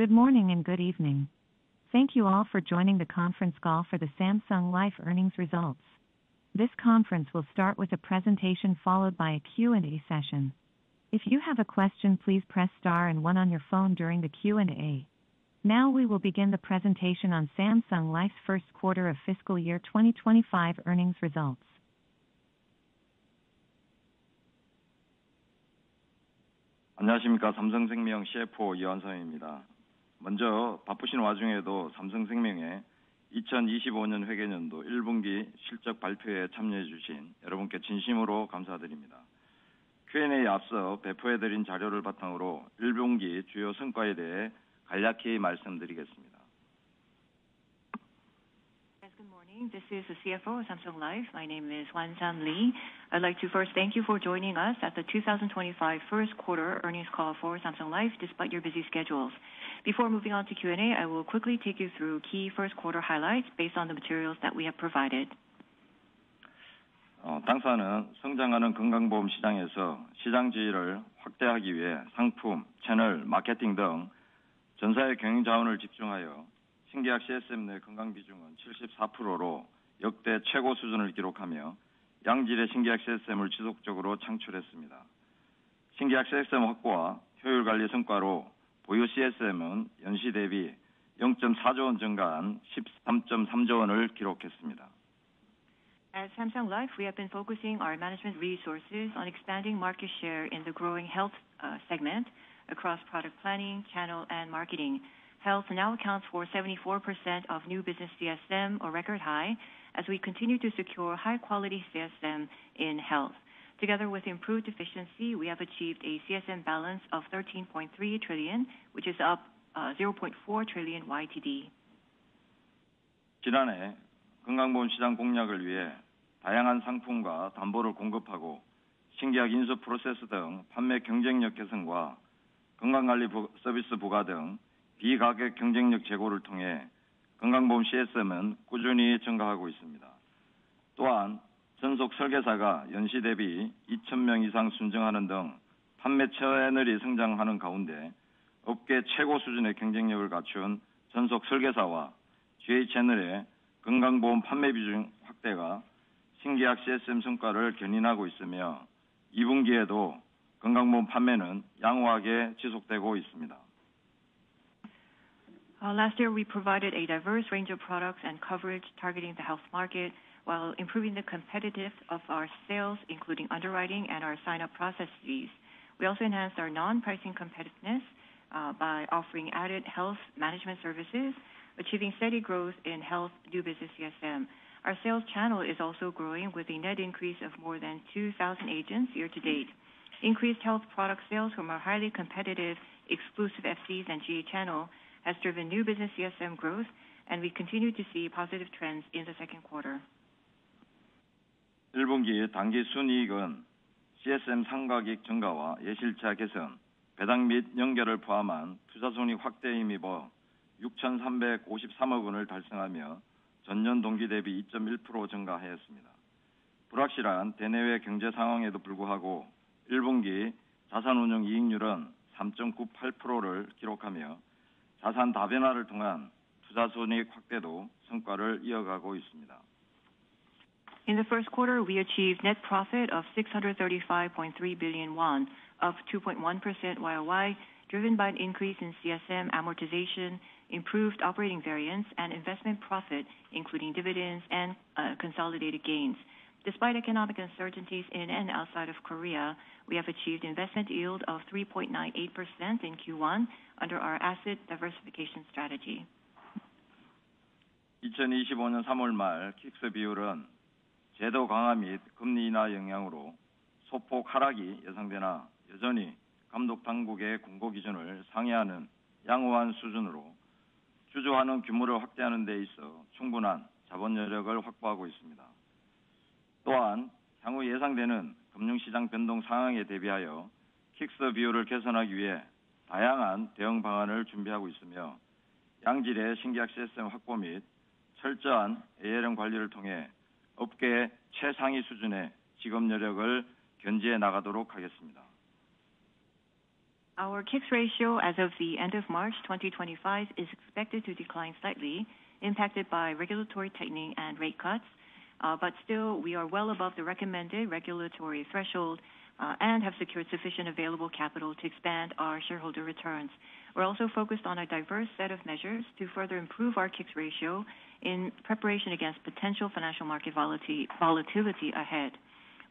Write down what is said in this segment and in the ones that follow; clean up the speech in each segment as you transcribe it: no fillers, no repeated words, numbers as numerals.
Good morning and good evening. Thank you all for joining the conference call for the Samsung Life earnings results. This conference will start with a presentation followed by a Q&A session. If you have a question, please press star and one on your phone during the Q&A. Now we will begin the presentation on Samsung Life's first quarter of fiscal year 2025 earnings results. 안녕하십니까. 삼성생명 CFO 이완성입니다. 먼저 바쁘신 와중에도 삼성생명의 2025년 회계연도 1분기 실적 발표에 참여해 주신 여러분께 진심으로 감사드립니다. Q&A에 앞서 배포해드린 자료를 바탕으로 1분기 주요 성과에 대해 간략히 말씀드리겠습니다. Good morning. This is the CFO of Samsung Life. My name is Wan-Sam Lee. I'd like to first thank you for joining us at the 2025 first quarter earnings call for Samsung Life despite your busy schedules. Before moving on to Q&A, I will quickly take you through key first quarter highlights based on the materials that we have provided. 당사는 성장하는 건강보험 시장에서 시장 지위를 확대하기 위해 상품, 채널, 마케팅 등 전사의 경영 자원을 집중하여 신계약 CSM 내 건강 비중은 74%로 역대 최고 수준을 기록하며 양질의 신계약 CSM을 지속적으로 창출했습니다. 신계약 CSM 확보와 효율 관리 성과로 보유 CSM은 연시 대비 0.4조 원 증가한 13.3조 원을 기록했습니다. At Samsung Life, we have been focusing our management resources on expanding market share in the growing health segment across product planning, channel, and marketing. Health now accounts for 74% of new business CSM, a record high, as we continue to secure high-quality CSM in health. Together with improved efficiency, we have achieved a CSM balance of 13.3 trillion, which is up 0.4 trillion YTD. 지난해 건강보험 시장 공략을 위해 다양한 상품과 담보를 공급하고 신계약 인수 프로세스 등 판매 경쟁력 개선과 건강관리 서비스 부과 등 비가격 경쟁력 제고를 통해 건강보험 CSM은 꾸준히 증가하고 있습니다. 또한 전속 설계사가 연시 대비 2,000명 이상 순증하는 등 판매 채널이 성장하는 가운데 업계 최고 수준의 경쟁력을 갖춘 전속 설계사와 GA 채널의 건강보험 판매 비중 확대가 신계약 CSM 성과를 견인하고 있으며 2분기에도 건강보험 판매는 양호하게 지속되고 있습니다. Last year, we provided a diverse range of products and coverage targeting the health market while improving the competitiveness of our sales, including underwriting and our sign-up processes. We also enhanced our non-pricing competitiveness by offering added health management services, achieving steady growth in health new business CSM. Our sales channel is also growing with a net increase of more than 2,000 agents year to date. Increased health product sales from our highly competitive exclusive FCs and GA channel has driven new business CSM growth, and we continue to see positive trends in the second quarter. 1분기 당기 순이익은 CSM 상각익 증가와 예실차 개선, 배당 및 연결을 포함한 투자손익 확대에 힘입어 6,353억 원을 달성하며 전년 동기 대비 2.1% 증가하였습니다. 불확실한 대내외 경제 상황에도 불구하고 1분기 자산운용 이익률은 3.98%를 기록하며 자산 다변화를 통한 투자손익 확대도 성과를 이어가고 있습니다. In the first quarter, we achieved net profit of 635.3 billion won, up 2.1% YOY, driven by an increase in CSM amortization, improved operating variance, and investment profit, including dividends and consolidated gains. Despite economic uncertainties in and outside of Korea, we have achieved investment yield of 3.98% in Q1 under our asset diversification strategy. 2025년 3월 말 킥스 비율은 제도 강화 및 금리 인하 영향으로 소폭 하락이 예상되나 여전히 감독 당국의 공고 기준을 상회하는 양호한 수준으로 주주환원 규모를 확대하는 데 있어 충분한 자본 여력을 확보하고 있습니다. 또한 향후 예상되는 금융시장 변동 상황에 대비하여 킥스 비율을 개선하기 위해 다양한 대응 방안을 준비하고 있으며 양질의 신계약 CSM 확보 및 철저한 ALM 관리를 통해 업계의 최상위 수준의 직업 여력을 견지해 나가도록 하겠습니다. Our K-ICS ratio as of the end of March 2025 is expected to decline slightly, impacted by regulatory tightening and rate cuts. But still, we are well above the recommended regulatory threshold and have secured sufficient available capital to expand our shareholder returns. We're also focused on a diverse set of measures to further improve our K-ICS ratio in preparation against potential financial market volatility ahead.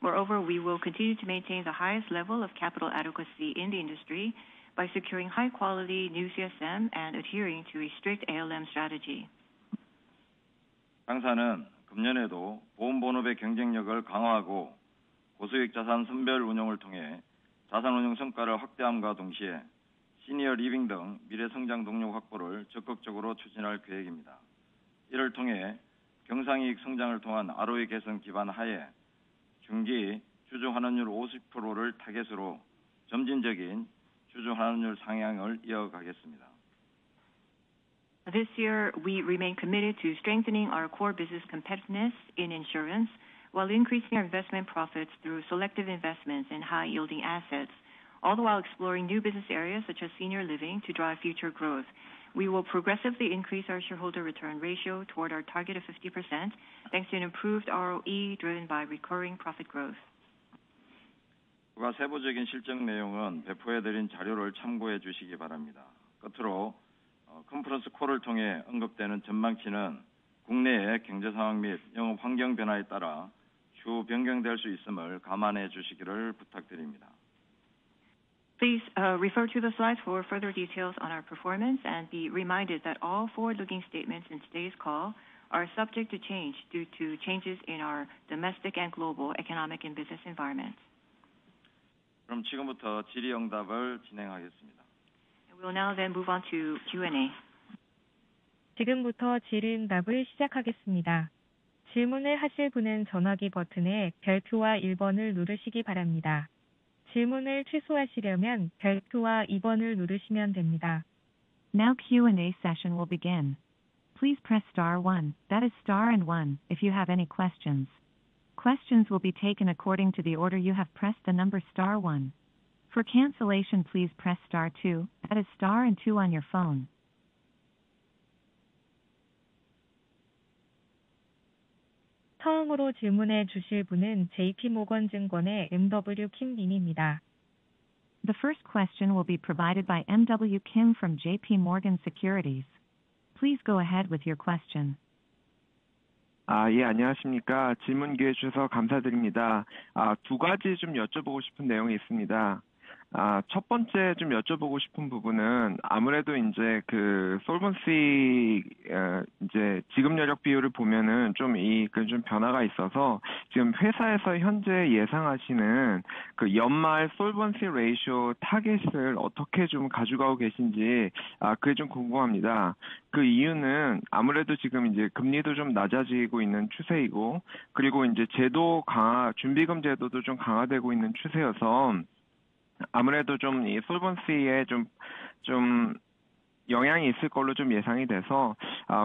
Moreover, we will continue to maintain the highest level of capital adequacy in the industry by securing high-quality new CSM and adhering to a strict ALM strategy. 당사는 금년에도 보험 본업의 경쟁력을 강화하고 고수익 자산 선별 운용을 통해 자산 운용 성과를 확대함과 동시에 시니어 리빙 등 미래 성장 동력 확보를 적극적으로 추진할 계획입니다. 이를 통해 경상이익 성장을 통한 ROE 개선 기반 하에 중기 주주 환원율 50%를 타겟으로 점진적인 주주 환원율 상향을 이어가겠습니다. This year, we remain committed to strengthening our core business competitiveness in insurance while increasing our investment profits through selective investments in high-yielding assets, all the while exploring new business areas such as senior living to drive future growth. We will progressively increase our shareholder return ratio toward our target of 50%, thanks to an improved ROE driven by recurring profit growth. 추가 세부적인 실적 내용은 배포해드린 자료를 참고해 주시기 바랍니다. 끝으로 컨퍼런스 콜을 통해 언급되는 전망치는 국내의 경제 상황 및 영업 환경 변화에 따라 추후 변경될 수 있음을 감안해 주시기를 부탁드립니다. Please refer to the slides for further details on our performance and be reminded that all forward-looking statements in today's call are subject to change due to changes in our domestic and global economic and business environment. 그럼 지금부터 질의응답을 진행하겠습니다. We will now then move on to Q&A. 지금부터 질의응답을 시작하겠습니다. 질문을 하실 분은 전화기 버튼의 별표와 1번을 누르시기 바랍니다. 질문을 취소하시려면 별표와 2번을 누르시면 됩니다. Now Q&A session will begin. Please press star 1, that is star and 1, if you have any questions. Questions will be taken according to the order you have pressed the number star 1. For cancellation, please press star 2, that is star and 2 on your phone. 처음으로 질문해 주실 분은 JP모건증권의 MW Kim 님입니다. The first question will be provided by MW Kim from JP Morgan Securities. Please go ahead with your question. 예, 안녕하십니까. 질문 기회 주셔서 감사드립니다. 두 가지 좀 여쭤보고 싶은 내용이 있습니다. 첫 번째 좀 여쭤보고 싶은 부분은 아무래도 이제 그 솔번시 이제 지급 여력 비율을 보면은 좀 좀 변화가 있어서 지금 회사에서 현재 예상하시는 그 연말 솔번시 레이쇼 타겟을 어떻게 좀 가져가고 계신지 그게 좀 궁금합니다. 그 이유는 아무래도 지금 이제 금리도 좀 낮아지고 있는 추세이고 그리고 이제 제도 강화 준비금 제도도 좀 강화되고 있는 추세여서 아무래도 좀 이 솔번시에 좀 영향이 있을 걸로 좀 예상이 돼서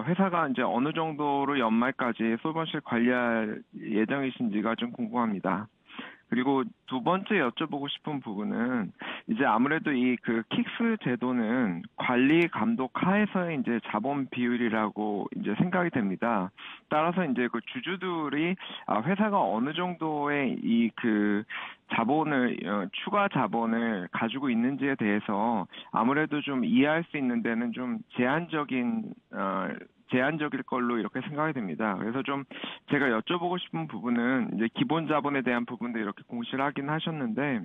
회사가 이제 어느 정도로 연말까지 솔번시를 관리할 예정이신지가 좀 궁금합니다. 그리고 두 번째 여쭤보고 싶은 부분은 이제 아무래도 이 그 K-ICS 제도는 관리 감독 하에서의 이제 자본 비율이라고 이제 생각이 됩니다. 따라서 이제 그 주주들이 회사가 어느 정도의 이 그 자본을 추가 자본을 가지고 있는지에 대해서 아무래도 좀 이해할 수 있는 데는 좀 제한적일 걸로 이렇게 생각이 됩니다. 그래서 좀 제가 여쭤보고 싶은 부분은 이제 기본 자본에 대한 부분도 이렇게 공시를 하긴 하셨는데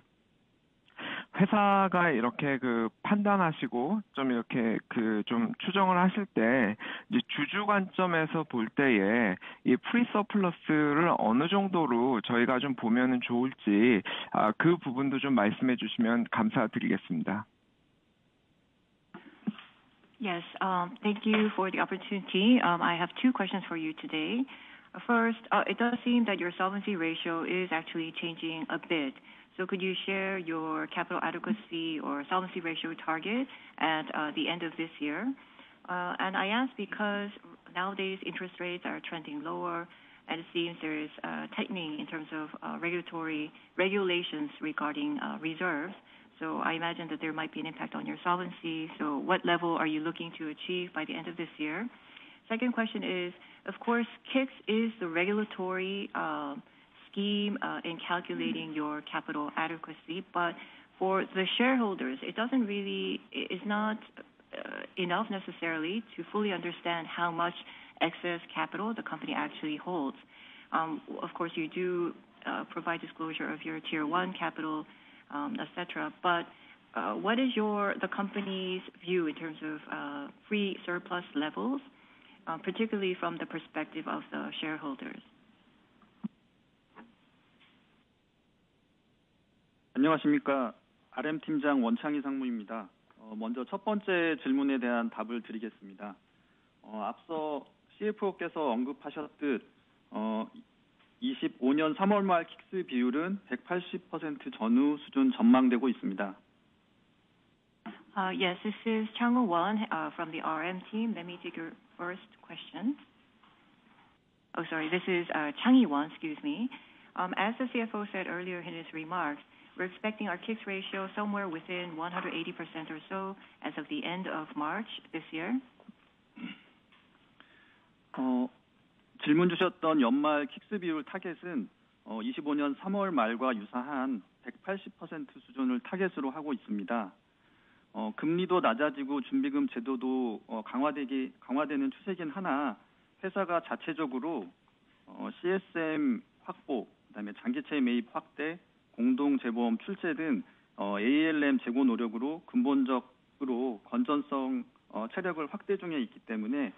회사가 이렇게 그 판단하시고 좀 이렇게 그 좀 추정을 하실 때 이제 주주 관점에서 볼 때에 이 프리 서플러스를 어느 정도로 저희가 좀 보면은 좋을지 그 부분도 좀 말씀해 주시면 감사드리겠습니다. Yes, thank you for the opportunity. I have two questions for you today. First, it does seem that your solvency ratio is actually changing a bit. So could you share your capital adequacy or solvency ratio target at the end of this year? And I ask because nowadays interest rates are trending lower and it seems there is tightening in terms of regulatory regulations regarding reserves. So I imagine that there might be an impact on your solvency. So what level are you looking to achieve by the end of this year? Second question is, of course, KICS is the regulatory scheme in calculating your capital adequacy, but for the shareholders, it doesn't really, is not enough necessarily to fully understand how much excess capital the company actually holds. Of course, you do provide disclosure of your tier 1 capital, etc. But what is the company's view in terms of free surplus levels, particularly from the perspective of the shareholders? 안녕하십니까. RM 팀장 원창희 상무입니다. 먼저 첫 번째 질문에 대한 답을 드리겠습니다. 앞서 CFO께서 언급하셨듯 25년 3월 말 킥스 비율은 180% 전후 수준 전망되고 있습니다. Yes, this is Chang Won from the RM team. Let me take your first question. Oh, sorry, this is Chang Won, excuse me. As the CFO said earlier in his remarks, we're expecting our KICS ratio somewhere within 180% or so as of the end of March this year. 질문 주셨던 연말 킥스 비율 타겟은 25년 3월 말과 유사한 180% 수준을 타겟으로 하고 있습니다. 금리도 낮아지고 준비금 제도도 강화되는 추세긴 하나 회사가 자체적으로 CSM 확보, 그다음에 장기채 매입 확대, 공동재보험 출재 등 ALM 제고 노력으로 근본적으로 건전성 체력을 확대 중에 있기 때문에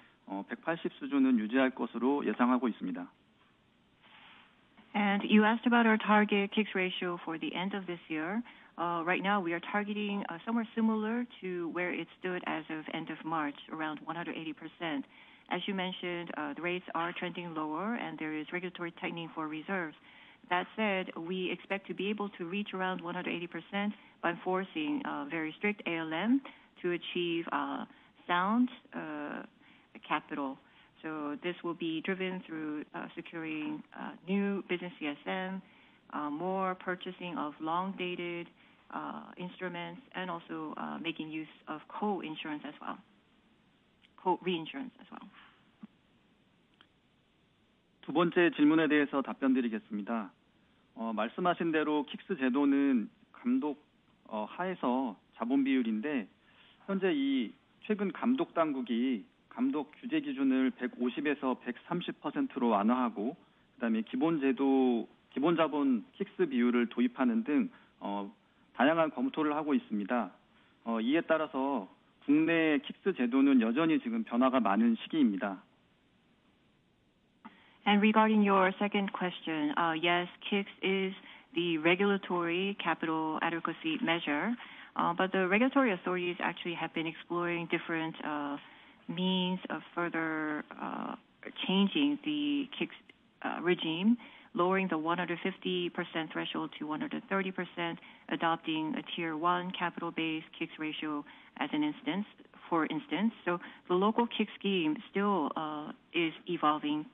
180 수준은 유지할 것으로 예상하고 있습니다. And you asked about our target KICS ratio for the end of this year. Right now, we are targeting somewhere similar to where it stood as of end of March, around 180%. As you mentioned, the rates are trending lower and there is regulatory tightening for reserves. That said, we expect to be able to reach around 180% by enforcing very strict ALM to achieve sound capital. So this will be driven through securing new business CSM, more purchasing of long-dated instruments, and also making use of co-insurance as well, co-reinsurance as well. 두 번째 질문에 대해서 답변드리겠습니다. 말씀하신 대로 킥스 제도는 감독 하에서 자본 비율인데 현재 이 최근 감독 당국이 감독 규제 기준을 150에서 130%로 완화하고 그다음에 기본 자본 킥스 비율을 도입하는 등 다양한 검토를 하고 있습니다. 이에 따라서 국내 킥스 제도는 여전히 지금 변화가 많은 시기입니다. And regarding your second question, yes, KICS is the regulatory capital adequacy measure, but the regulatory authorities actually have been exploring different means of further changing the KICS regime, lowering the 150% threshold to 130%, adopting a tier 1 capital-based KICS ratio as an instance, for instance. So the local KICS scheme still is evolving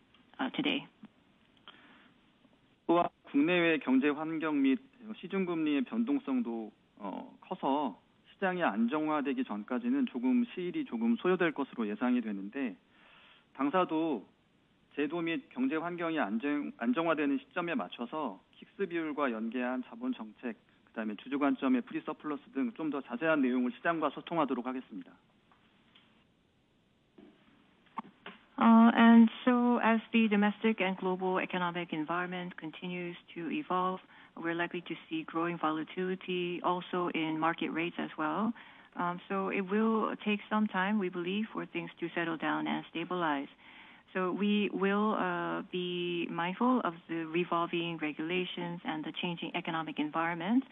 today. 또한 국내외 경제 환경 및 시중금리의 변동성도 커서 시장이 안정화되기 전까지는 시일이 조금 소요될 것으로 예상이 되는데 당사도 제도 및 경제 환경이 안정화되는 시점에 맞춰서 킥스 비율과 연계한 자본 정책, 그다음에 주주 관점의 프리 서플러스 등 좀 더 자세한 내용을 시장과 소통하도록 하겠습니다. And so as the domestic and global economic environment continues to evolve, we're likely to see growing volatility also in market rates as well. So it will take some time, we believe, for things to settle down and stabilize. So we will be mindful of the revolving regulations and the changing economic environment.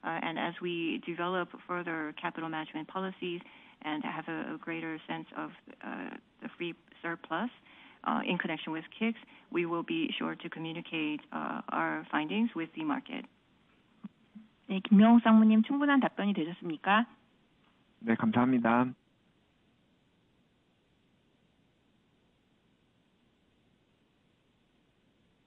And as we develop further capital management policies and have a greater sense of the free surplus in connection with KICS, we will be sure to communicate our findings with the market. 네, 김명옥 상무님 충분한 답변이 되셨습니까? 네, 감사합니다.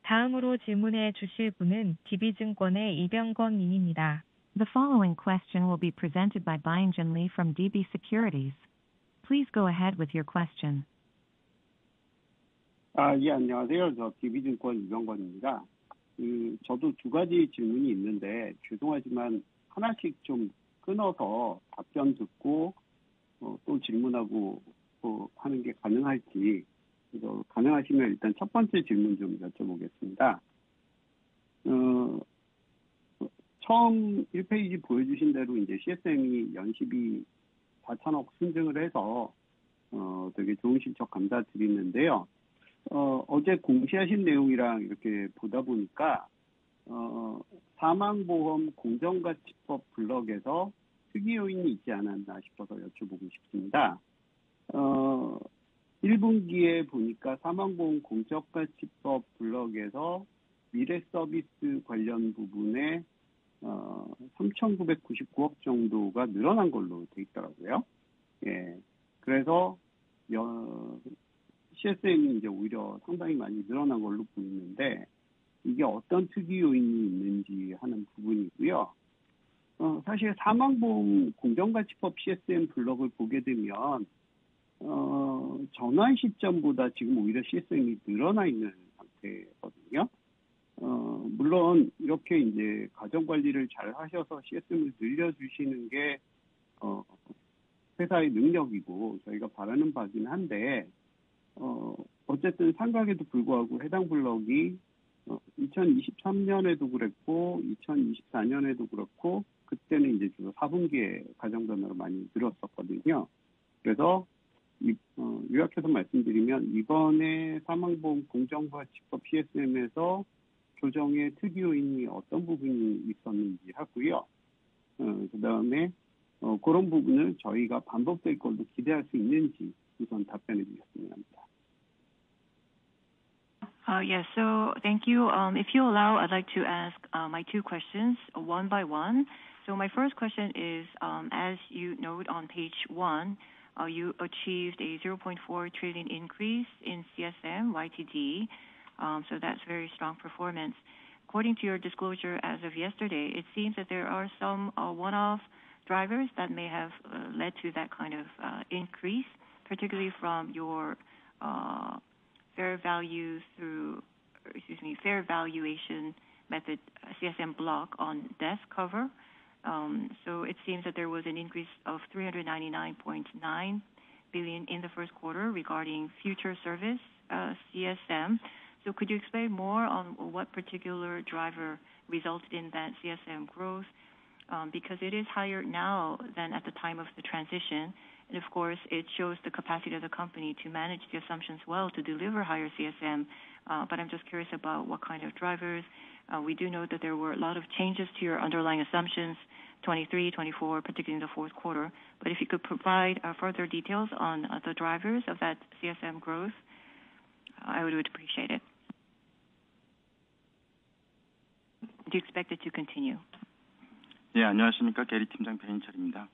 다음으로 질문해 주실 분은 DB증권의 이병건 님입니다. The following question will be presented by Byung-Jun Lee from DB Securities. Please go ahead with your question. 예, 안녕하세요. 저 DB증권 이병건입니다. 저도 두 가지 질문이 있는데 죄송하지만 하나씩 좀 끊어서 답변 듣고 또 질문하고 하는 게 가능할지, 그래서 가능하시면 일단 첫 번째 질문 좀 여쭤보겠습니다. 처음 1페이지 보여주신 대로 이제 CSM이 연시비 4천억 순증을 해서 되게 좋은 실적 감사드리는데요. 어제 공시하신 내용이랑 이렇게 보다 보니까 사망보험 공정가치법 블럭에서 특이 요인이 있지 않았나 싶어서 여쭤보고 싶습니다. 1분기에 보니까 사망보험 공정가치법 블럭에서 미래 서비스 관련 부분에 3,999억 정도가 늘어난 걸로 돼 있더라고요. 예. 그래서 CSM이 이제 오히려 상당히 많이 늘어난 걸로 보이는데 이게 어떤 특이 요인이 있는지 하는 부분이고요. 사실 사망보험 공정가치법 CSM 블럭을 보게 되면 전환 시점보다 지금 오히려 CSM이 늘어나 있는 상태거든요. 물론 이렇게 이제 가정 관리를 잘 하셔서 CSM을 늘려주시는 게 회사의 능력이고 저희가 바라는 바긴 한데 어쨌든 상각에도 불구하고 해당 블럭이 2023년에도 그랬고 2024년에도 그렇고 그때는 이제 주로 4분기에 가정 변화로 많이 늘었었거든요. 그래서 요약해서 말씀드리면 이번에 사망보험 공정가치법 CSM에서 조정의 특이 요인이 어떤 부분이 있었는지 하고요. 그다음에 그런 부분을 저희가 반복될 걸로 기대할 수 있는지 우선 답변해 주셨으면 합니다. Yes, so thank you. If you allow, I'd like to ask my two questions one by one. So my first question is, as you note on page 1, you achieved a 0.4 trillion increase in CSM YTD. So that's very strong performance. According to your disclosure as of yesterday, it seems that there are some one-off drivers that may have led to that kind of increase, particularly from your fair valuation method CSM block on death cover. So it seems that there was an increase of 399.9 billion in the first quarter regarding future service CSM. So could you explain more on what particular driver resulted in that CSM growth? Because it is higher now than at the time of the transition. And of course, it shows the capacity of the company to manage the assumptions well to deliver higher CSM. But I'm just curious about what kind of drivers. We do know that there were a lot of changes to your underlying assumptions, 23, 24, particularly in the fourth quarter. But if you could provide further details on the drivers of that CSM growth, I would appreciate it. Do you expect it to continue? 예, 안녕하십니까. 계리팀장 변인철입니다.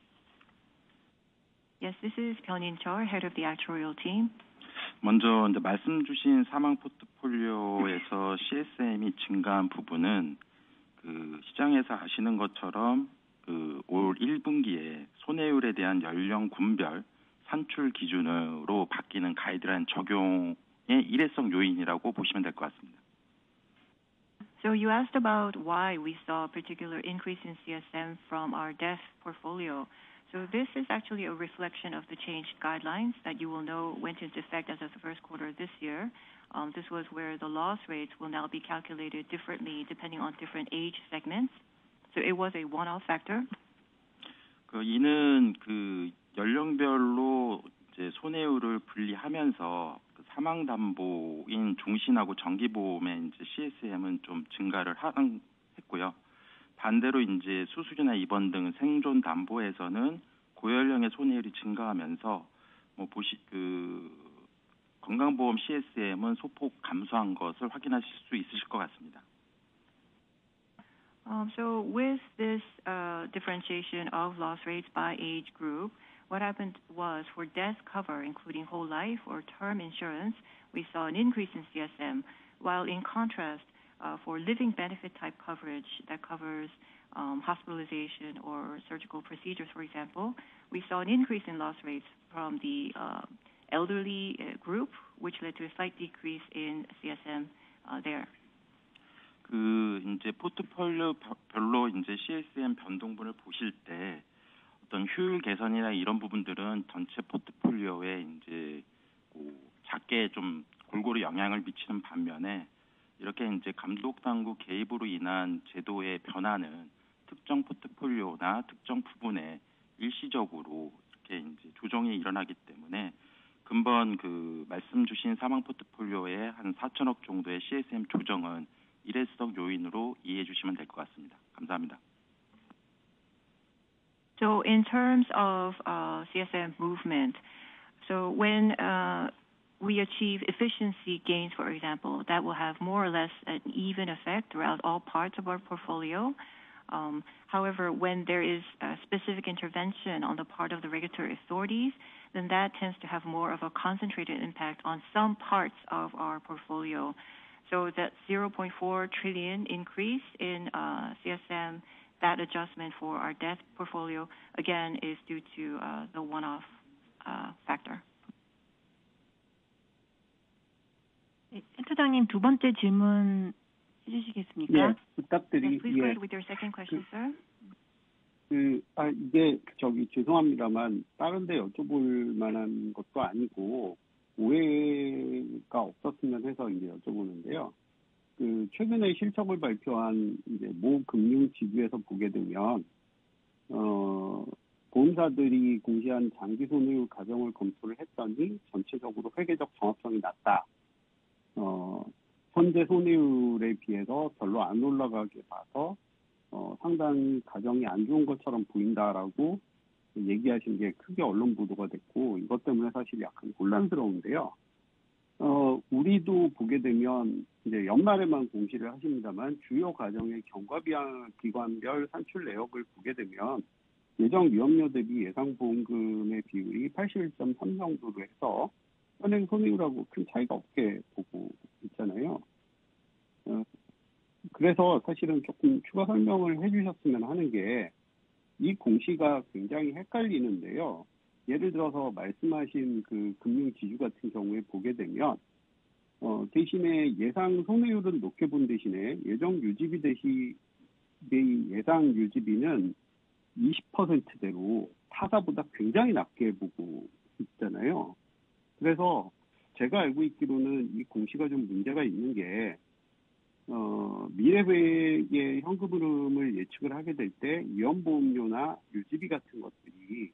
Yes, this is Byun-in Chol, head of the actuarial team. 먼저 이제 말씀 주신 사망 포트폴리오에서 CSM이 증가한 부분은 그 시장에서 아시는 것처럼 그 올 1분기에 손해율에 대한 연령 군별 산출 기준으로 바뀌는 가이드라인 적용의 일회성 요인이라고 보시면 될 것 같습니다. So you asked about why we saw a particular increase in CSM from our death portfolio. So this is actually a reflection of the changed guidelines that you will know went into effect as of the first quarter of this year. This was where the loss rates will now be calculated differently depending on different age segments. So it was a one-off factor. 이는 그 연령별로 이제 손해율을 분리하면서 사망 담보인 종신하고 정기보험의 이제 CSM은 좀 증가를 했고요. 반대로 이제 수술이나 입원 등 생존 담보에서는 고연령의 손해율이 증가하면서 건강보험 CSM은 소폭 감소한 것을 확인하실 수 있으실 것 같습니다. So with this differentiation of loss rates by age group, what happened was for death cover, including whole life or term insurance, we saw an increase in CSM, while in contrast, for living benefit type coverage that covers hospitalization or surgical procedures, for example, we saw an increase in loss rates from the elderly group, which led to a slight decrease in CSM there. 이제 포트폴리오별로 이제 CSM 변동분을 보실 때 어떤 효율 개선이나 이런 부분들은 전체 포트폴리오에 이제 작게 좀 골고루 영향을 미치는 반면에 이렇게 이제 감독 당국 개입으로 인한 제도의 변화는 특정 포트폴리오나 특정 부분에 일시적으로 이렇게 이제 조정이 일어나기 때문에 근본 그 말씀 주신 사망 포트폴리오의 한 4천억 정도의 CSM 조정은 일회성 요인으로 이해해 주시면 될 것 같습니다. 감사합니다. So in terms of CSM movement, so when we achieve efficiency gains, for example, that will have more or less an even effect throughout all parts of our portfolio. However, when there is a specific intervention on the part of the regulatory authorities, then that tends to have more of a concentrated impact on some parts of our portfolio. So that 0.4 trillion increase in CSM, that adjustment for our death portfolio, again, is due to the one-off factor. 센터장님 두 번째 질문 해주시겠습니까? 예, 부탁드립니다. Please go ahead with your second question, sir. 이게 죄송합니다만 다른 데 여쭤볼 만한 것도 아니고 오해가 없었으면 해서 이제 여쭤보는데요. 최근에 실적을 발표한 이제 모 금융 지주에서 보게 되면 보험사들이 공시한 장기 손해율 가정을 검토를 했더니 전체적으로 회계적 정확성이 낮다. 현재 손해율에 비해서 별로 안 올라가게 봐서 상당히 가정이 안 좋은 것처럼 보인다라고 얘기하신 게 크게 언론 보도가 됐고 이것 때문에 사실 약간 혼란스러운데요. 우리도 보게 되면 이제 연말에만 공시를 하십니다만 주요 가정의 경과기관별 산출 내역을 보게 되면 예정 위험료 대비 예상 보험금의 비율이 81.3 정도로 해서 현행 손해율하고 큰 차이가 없게 보고 있잖아요. 그래서 사실은 조금 추가 설명을 해주셨으면 하는 게 이 공시가 굉장히 헷갈리는데요. 예를 들어서 말씀하신 그 금융 지주 같은 경우에 보게 되면 대신에 예상 손해율은 높게 본 대신에 예정 유지비 예상 유지비는 20%대로 타사보다 굉장히 낮게 보고 있잖아요. 그래서 제가 알고 있기로는 이 공시가 좀 문제가 있는 게 미래의 현금 흐름을 예측을 하게 될 때 위험보험료나 유지비 같은 것들이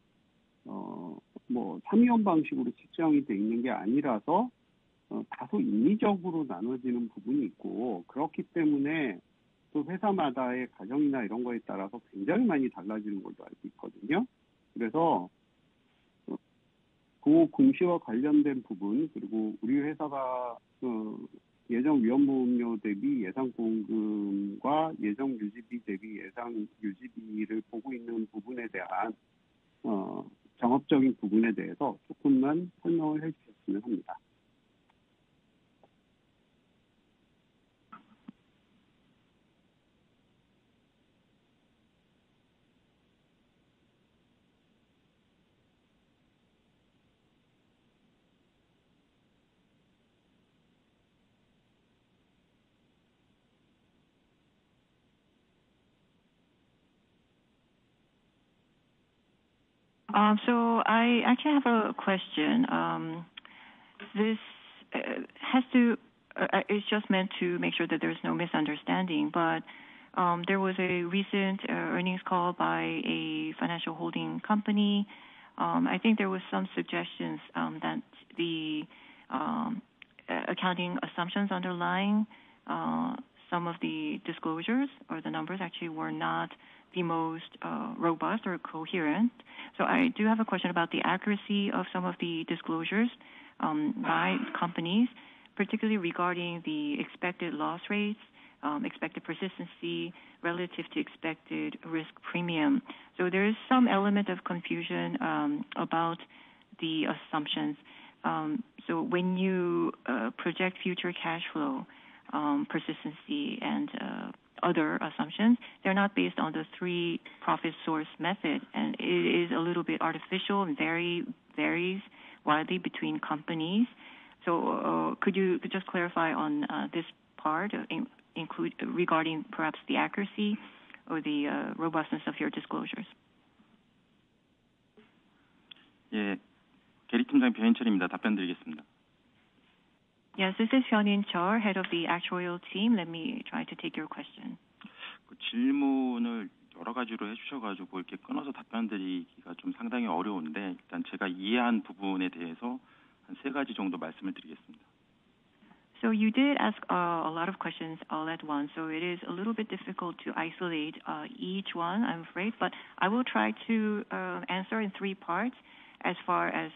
3위원 방식으로 측정이 돼 있는 게 아니라서 다소 인위적으로 나눠지는 부분이 있고 그렇기 때문에 또 회사마다의 가정이나 이런 거에 따라서 굉장히 많이 달라지는 걸로 알고 있거든요. 그래서 그 공시와 관련된 부분 그리고 우리 회사가 예정 위험보험료 대비 예상 보험금과 예정 유지비 대비 예상 유지비를 보고 있는 부분에 대한 정업적인 부분에 대해서 조금만 설명을 해주셨으면 합니다. So I actually have a question. This has to, it's just meant to make sure that there's no misunderstanding, but there was a recent earnings call by a financial holding company. I think there was some suggestions that the accounting assumptions underlying some of the disclosures or the numbers actually were not the most robust or coherent. So I do have a question about the accuracy of some of the disclosures by companies, particularly regarding the expected loss rates, expected persistency relative to expected risk premium. So there is some element of confusion about the assumptions. So when you project future cash flow, persistency, and other assumptions. They're not based on the three profit source method, and it is a little bit artificial and varies widely between companies. So could you just clarify on this part, regarding perhaps the accuracy or the robustness of your disclosures? 예, 계리팀장 변인철입니다. 답변드리겠습니다. Yes, this is Hyun-in Chul, head of the actuarial team. Let me try to take your question. 그 질문을 여러 가지로 해주셔가지고 이렇게 끊어서 답변드리기가 좀 상당히 어려운데 일단 제가 이해한 부분에 대해서 한 3가지 정도 말씀을 드리겠습니다. So you did ask a lot of questions all at once, so it is a little bit difficult to isolate each one, I'm afraid. But I will try to answer in 3 parts, as far as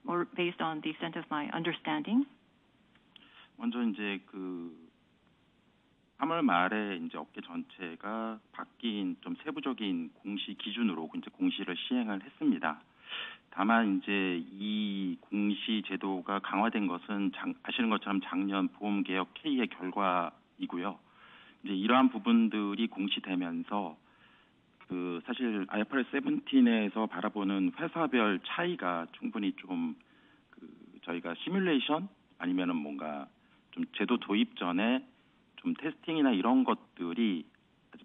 or based on the extent of my understanding. 먼저 이제 그 3월 말에 이제 업계 전체가 바뀐 좀 세부적인 공시 기준으로 이제 공시를 시행을 했습니다. 다만 이제 이 공시 제도가 강화된 것은 아시는 것처럼 작년 보험 개혁 K의 결과이고요. 이제 이러한 부분들이 공시되면서 그 사실 IFRS 17에서 바라보는 회사별 차이가 충분히 좀 그 저희가 시뮬레이션 아니면은 뭔가 좀 제도 도입 전에 좀 테스팅이나 이런 것들이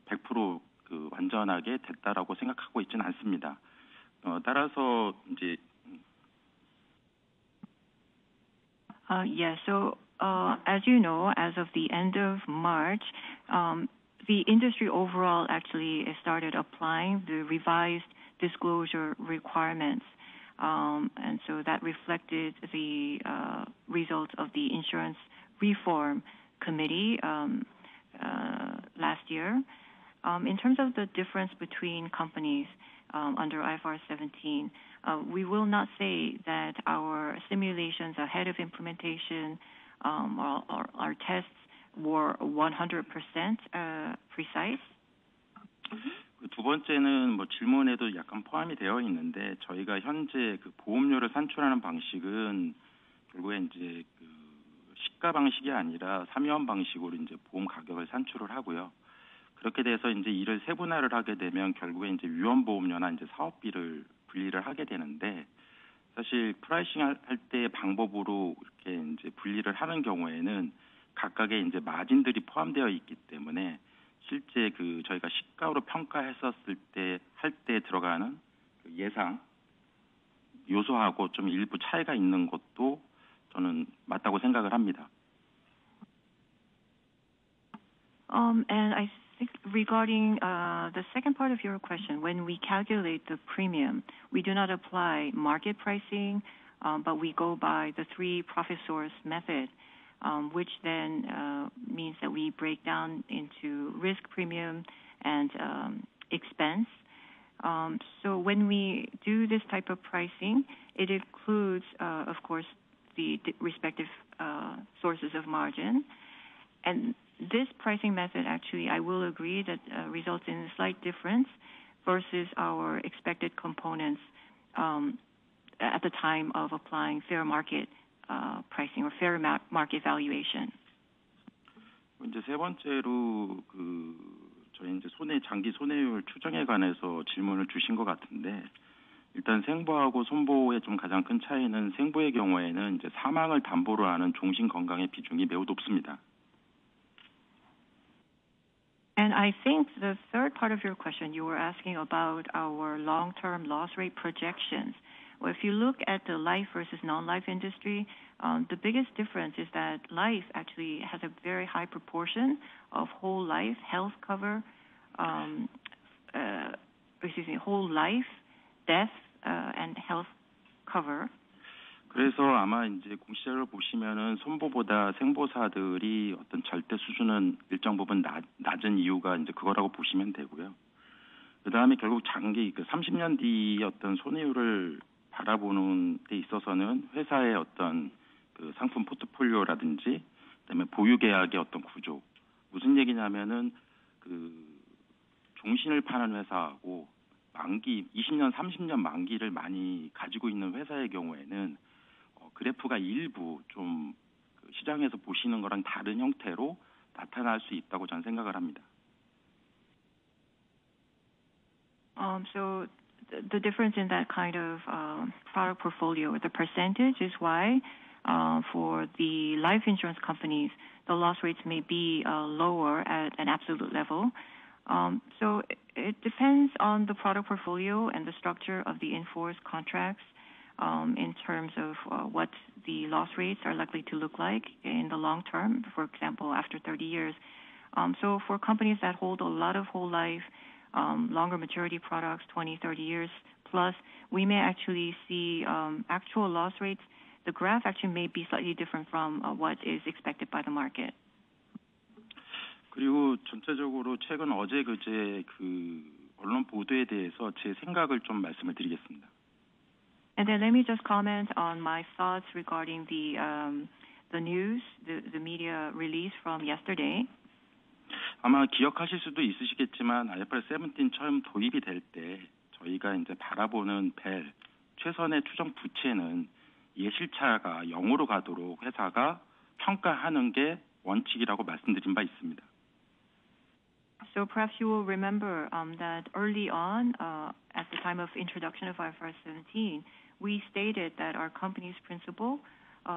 100% 그 완전하게 됐다라고 생각하고 있지는 않습니다. 따라서 이제 Yes. So as you know, as of the end of March, the industry overall actually started applying the revised disclosure requirements, and so that reflected the results of the insurance reform committee last year. In terms of the difference between companies under IFRS 17, we will not say that our simulations ahead of implementation or our tests were 100% precise. 두 번째는 뭐 질문에도 약간 포함이 되어 있는데 저희가 현재 그 보험료를 산출하는 방식은 결국에 이제 그 시가 방식이 아니라 삼위원 방식으로 이제 보험 가격을 산출을 하고요. 그렇게 돼서 이제 이를 세분화를 하게 되면 결국에 이제 위험보험료나 이제 사업비를 분리를 하게 되는데 사실 프라이싱 할 때 방법으로 이렇게 이제 분리를 하는 경우에는 각각의 이제 마진들이 포함되어 있기 때문에 실제 그 저희가 시가로 평가했었을 때 할 때 들어가는 그 예상 요소하고 좀 일부 차이가 있는 것도 저는 맞다고 생각을 합니다. And I think regarding the second part of your question, when we calculate the premium, we do not apply market pricing, but we go by the 3 profit source method, which then means that we break down into risk premium and expense. So when we do this type of pricing, it includes, of course, the respective sources of margin. And this pricing method, actually, I will agree that results in a slight difference versus our expected components at the time of applying fair market pricing or fair market valuation. 이제 세 번째로 저희 이제 장기 손해율 추정에 관해서 질문을 주신 것 같은데 일단 생보하고 손보의 좀 가장 큰 차이는 생보의 경우에는 이제 사망을 담보로 하는 종신 건강의 비중이 매우 높습니다. And I think the third part of your question, you were asking about our long-term loss rate projections. Well, if you look at the life versus non-life industry, the biggest difference is that life actually has a very high proportion of whole life health cover, whole life, death, and health cover. 그래서 아마 이제 공시자료를 보시면은 손보보다 생보사들이 어떤 절대 수준은 일정 부분 낮은 이유가 이제 그거라고 보시면 되고요. 그 다음에 결국 장기 30년 뒤의 어떤 손해율을 바라보는 데 있어서는 회사의 어떤 그 상품 포트폴리오라든지 그다음에 보유 계약의 어떤 구조 무슨 얘기냐면은 그 종신을 파는 회사하고 만기 20년, 30년 만기를 많이 가지고 있는 회사의 경우에는 그래프가 일부 좀 시장에서 보시는 거랑 다른 형태로 나타날 수 있다고 저는 생각을 합니다. So the difference in that kind of product portfolio, the percentage is why for the life insurance companies, the loss rates may be lower at an absolute level. So it depends on the product portfolio and the structure of the in-force contracts in terms of what the loss rates are likely to look like in the long term, for example, after 30 years. So for companies that hold a lot of whole life, longer maturity products, 20, 30 years plus, we may actually see actual loss rates. The graph actually may be slightly different from what is expected by the market. 그리고 전체적으로 최근 어제 그제 그 언론 보도에 대해서 제 생각을 좀 말씀을 드리겠습니다. And then let me just comment on my thoughts regarding the news, the media release from yesterday. 아마 기억하실 수도 있으시겠지만 IFRS 17 처음 도입이 될 때 저희가 이제 바라보는 벨 최선의 추정 부채는 예실차가 0으로 가도록 회사가 평가하는 게 원칙이라고 말씀드린 바 있습니다. So perhaps you will remember that early on, at the time of introduction of IFRS 17, we stated that our company's principle,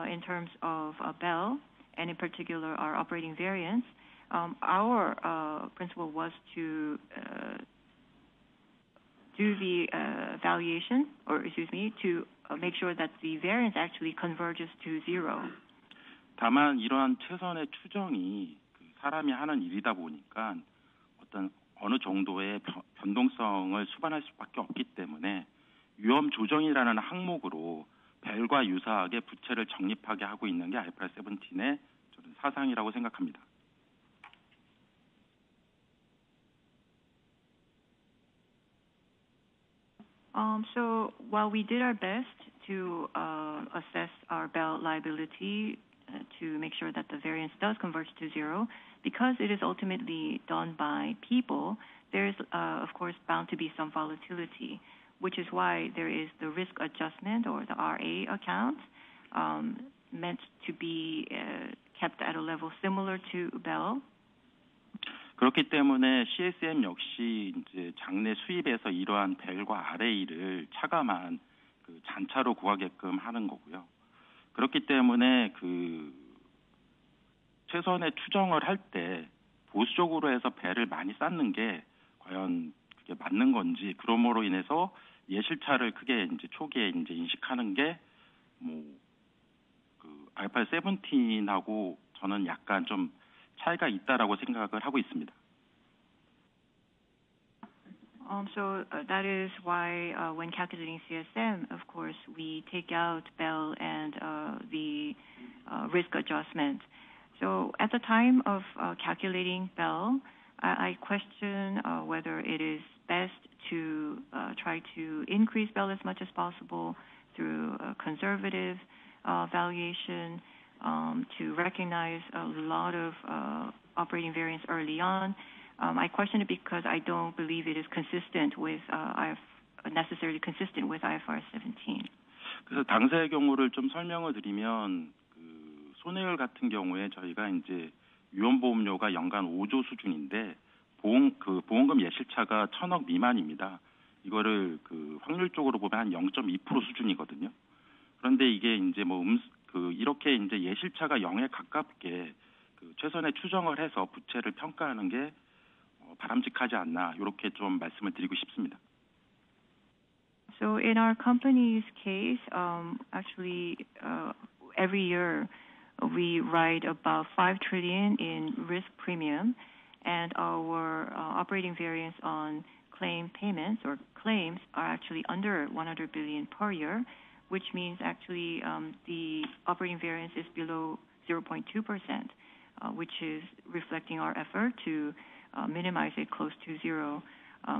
in terms of BEL, and in particular our operating variance, our principle was to do the valuation, or excuse me, to make sure that the variance actually converges to zero. 다만 이러한 최선의 추정이 사람이 하는 일이다 보니까 어떤 어느 정도의 변동성을 수반할 수밖에 없기 때문에 위험 조정이라는 항목으로 벨과 유사하게 부채를 적립하게 하고 있는 게 IFRS 17의 저는 사상이라고 생각합니다. So while we did our best to assess our BEL liability to make sure that the variance does converge to zero, because it is ultimately done by people, there is of course bound to be some volatility, which is why there is the risk adjustment or the RA account meant to be kept at a level similar to BEL. 그렇기 때문에 CSM 역시 이제 장래 수입에서 이러한 벨과 RA를 차감한 그 잔차로 구하게끔 하는 거고요. 그렇기 때문에 그 최선의 추정을 할 때 보수적으로 해서 벨을 많이 쌓는 게 과연 그게 맞는 건지, 그러므로 인해서 예실차를 크게 이제 초기에 이제 인식하는 게 뭐 그 IFRS 17하고 저는 약간 좀 차이가 있다라고 생각을 하고 있습니다. So that is why when calculating CSM, of course, we take out BEL and the risk adjustment. So at the time of calculating BEL, I question whether it is best to try to increase BEL as much as possible through conservative valuation, to recognize a lot of operating variance early on. I question it because I don't believe it is consistent with necessarily consistent with IFRS 17. 그래서 당사의 경우를 좀 설명을 드리면 그 손해율 같은 경우에 저희가 이제 위험보험료가 연간 5조 수준인데 보험금 예실차가 1,000억 미만입니다. 이거를 그 확률적으로 보면 한 0.2% 수준이거든요. 그런데 이게 이제 뭐 이렇게 이제 예실차가 0에 가깝게 그 최선의 추정을 해서 부채를 평가하는 게 바람직하지 않나, 이렇게 좀 말씀을 드리고 싶습니다. So in our company's case, actually, every year we write about 5 trillion in risk premium, and our operating variance on claim payments or claims are actually under 100 billion per year, which means actually the operating variance is below 0.2%, which is reflecting our effort to minimize it close to zero.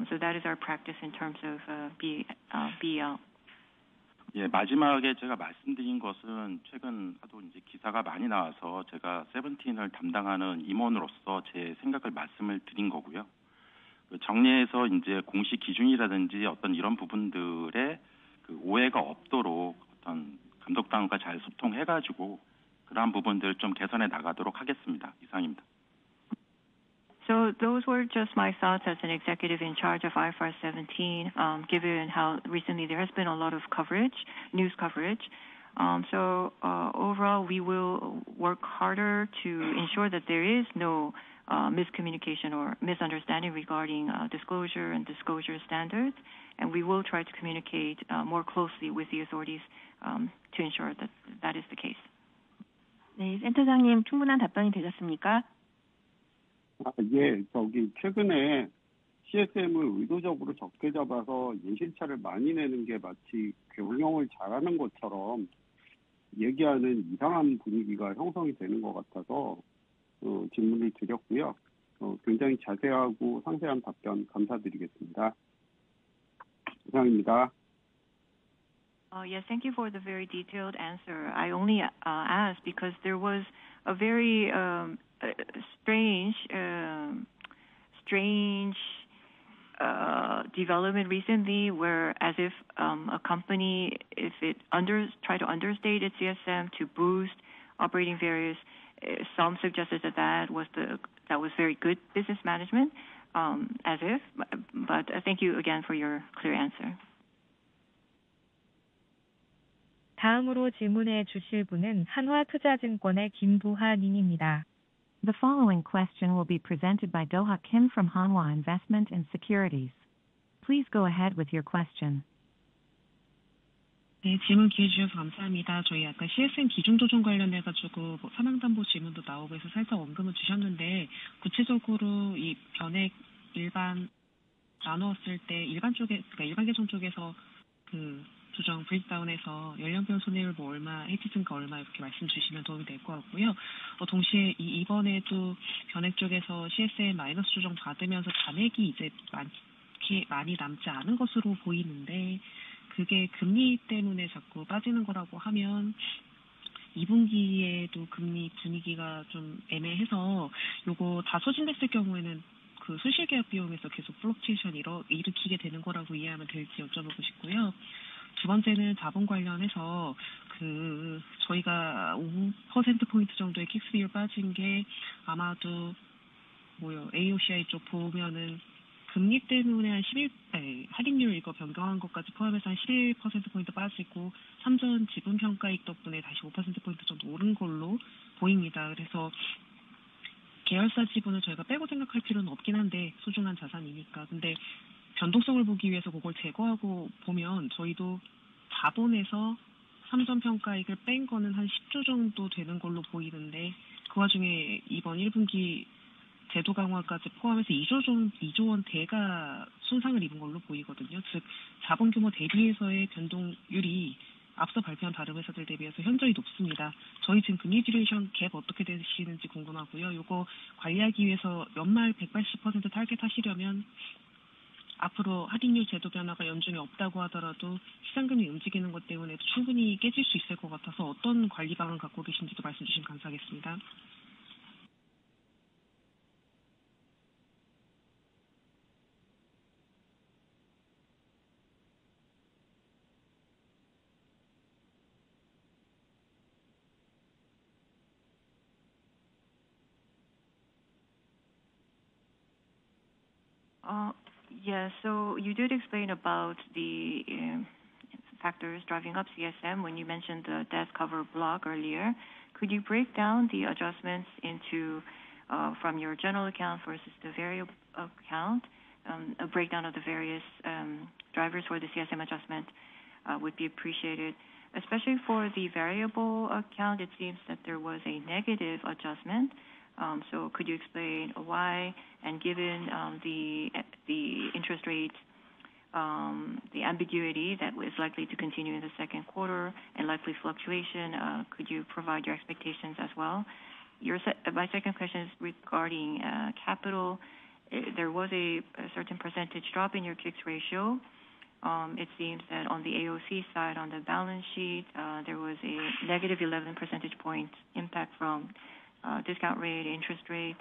So that is our practice in terms of BEL. 예, 마지막에 제가 말씀드린 것은 최근 하도 이제 기사가 많이 나와서 제가 17을 담당하는 임원으로서 제 생각을 말씀을 드린 거고요. 그 정리해서 이제 공시 기준이라든지 어떤 이런 부분들에 그 오해가 없도록 어떤 감독단과 잘 소통해가지고 그러한 부분들 좀 개선해 나가도록 하겠습니다. 이상입니다. So those were just my thoughts as an executive in charge of IFRS 17, given how recently there has been a lot of coverage, news coverage. So overall, we will work harder to ensure that there is no miscommunication or misunderstanding regarding disclosure and disclosure standards, and we will try to communicate more closely with the authorities to ensure that that is the case. 네, 센터장님 충분한 답변이 되셨습니까? 예, 최근에 CSM을 의도적으로 적게 잡아서 예실차를 많이 내는 게 마치 경영을 잘하는 것처럼 얘기하는 이상한 분위기가 형성이 되는 것 같아서 질문을 드렸고요. 굉장히 자세하고 상세한 답변 감사드리겠습니다. 이상입니다. Yes, thank you for the very detailed answer. I only asked because there was a very strange development recently, where as if a company, if it try to understate its CSM to boost operating variance, some suggested that was very good business management, as if. But thank you again for your clear answer. 다음으로 질문해 주실 분은 한화투자증권의 김부하 님입니다. The following question will be presented by Do-ha Kim from Hanwha Investment and Securities. Please go ahead with your question. 네, 질문 기회 주셔서 감사합니다. 저희 아까 CSM 기준 조정 관련해가지고 사망담보 질문도 나오고 해서 살짝 언급을 주셨는데, 구체적으로 이 변액 일반 나누었을 때 일반 쪽에, 그러니까 일반 계정 쪽에서 그 조정 브레이크다운해서 연령별 손해율 뭐 얼마, 해지 증가 얼마 이렇게 말씀 주시면 도움이 될 것 같고요. 동시에 이번에도 변액 쪽에서 CSM 마이너스 조정 받으면서 잔액이 이제 많이 남지 않은 것으로 보이는데, 그게 금리 때문에 자꾸 빠지는 거라고 하면 2분기에도 금리 분위기가 좀 애매해서 요거 다 소진됐을 경우에는 그 손실 계약 비용에서 계속 플럭츄에이션 일으키게 되는 거라고 이해하면 될지 여쭤보고 싶고요. 두 번째는 자본 관련해서 그 저희가 5%포인트 정도의 킥스 비율 빠진 게 아마도 AOCI 쪽 보면은 금리 때문에 한 할인율 이거 변경한 것까지 포함해서 한 11%포인트 빠지고 삼전 지분 평가익 덕분에 다시 5%포인트 정도 오른 걸로 보입니다. 그래서 계열사 지분을 저희가 빼고 생각할 필요는 없긴 한데 소중한 자산이니까. 근데 변동성을 보기 위해서 그걸 제거하고 보면 저희도 자본에서 삼전 평가익을 뺀 거는 한 10조 정도 되는 걸로 보이는데, 그 와중에 이번 1분기 제도 강화까지 포함해서 2조 원 대가 손상을 입은 걸로 보이거든요. 즉 자본 규모 대비해서의 변동률이 앞서 발표한 다른 회사들 대비해서 현저히 높습니다. 저희 지금 금리 듀레이션 갭 어떻게 되시는지 궁금하고요. 이거 관리하기 위해서 연말 180% 타겟 하시려면 앞으로 할인율 제도 변화가 연중에 없다고 하더라도 시장금리 움직이는 것 때문에 충분히 깨질 수 있을 것 같아서 어떤 관리 방안 갖고 계신지도 말씀 주시면 감사하겠습니다. Yeah, so you did explain about the factors driving up CSM when you mentioned the death cover block earlier. Could you break down the adjustments into from your general account versus the variable account? A breakdown of the various drivers for the CSM adjustment would be appreciated. Especially for the variable account, it seems that there was a negative adjustment. So could you explain why, and given the interest rate, the ambiguity that is likely to continue in the second quarter and likely fluctuation, could you provide your expectations as well? My second question is regarding capital. There was a certain percentage drop in your KICS ratio. It seems that on the AOC side, on the balance sheet, there was a negative 11 percentage point impact from discount rate, interest rates.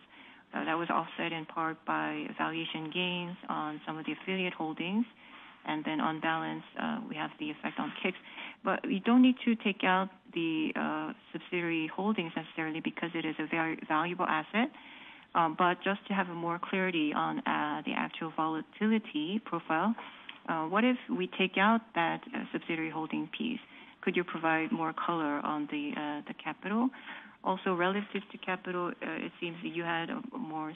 That was offset in part by valuation gains on some of the affiliate holdings. And then on balance, we have the effect on KICS. But we don't need to take out the subsidiary holdings necessarily because it is a very valuable asset. But just to have more clarity on the actual volatility profile, what if we take out that subsidiary holding piece? Could you provide more color on the capital? Also, relative to capital, it seems that you had a more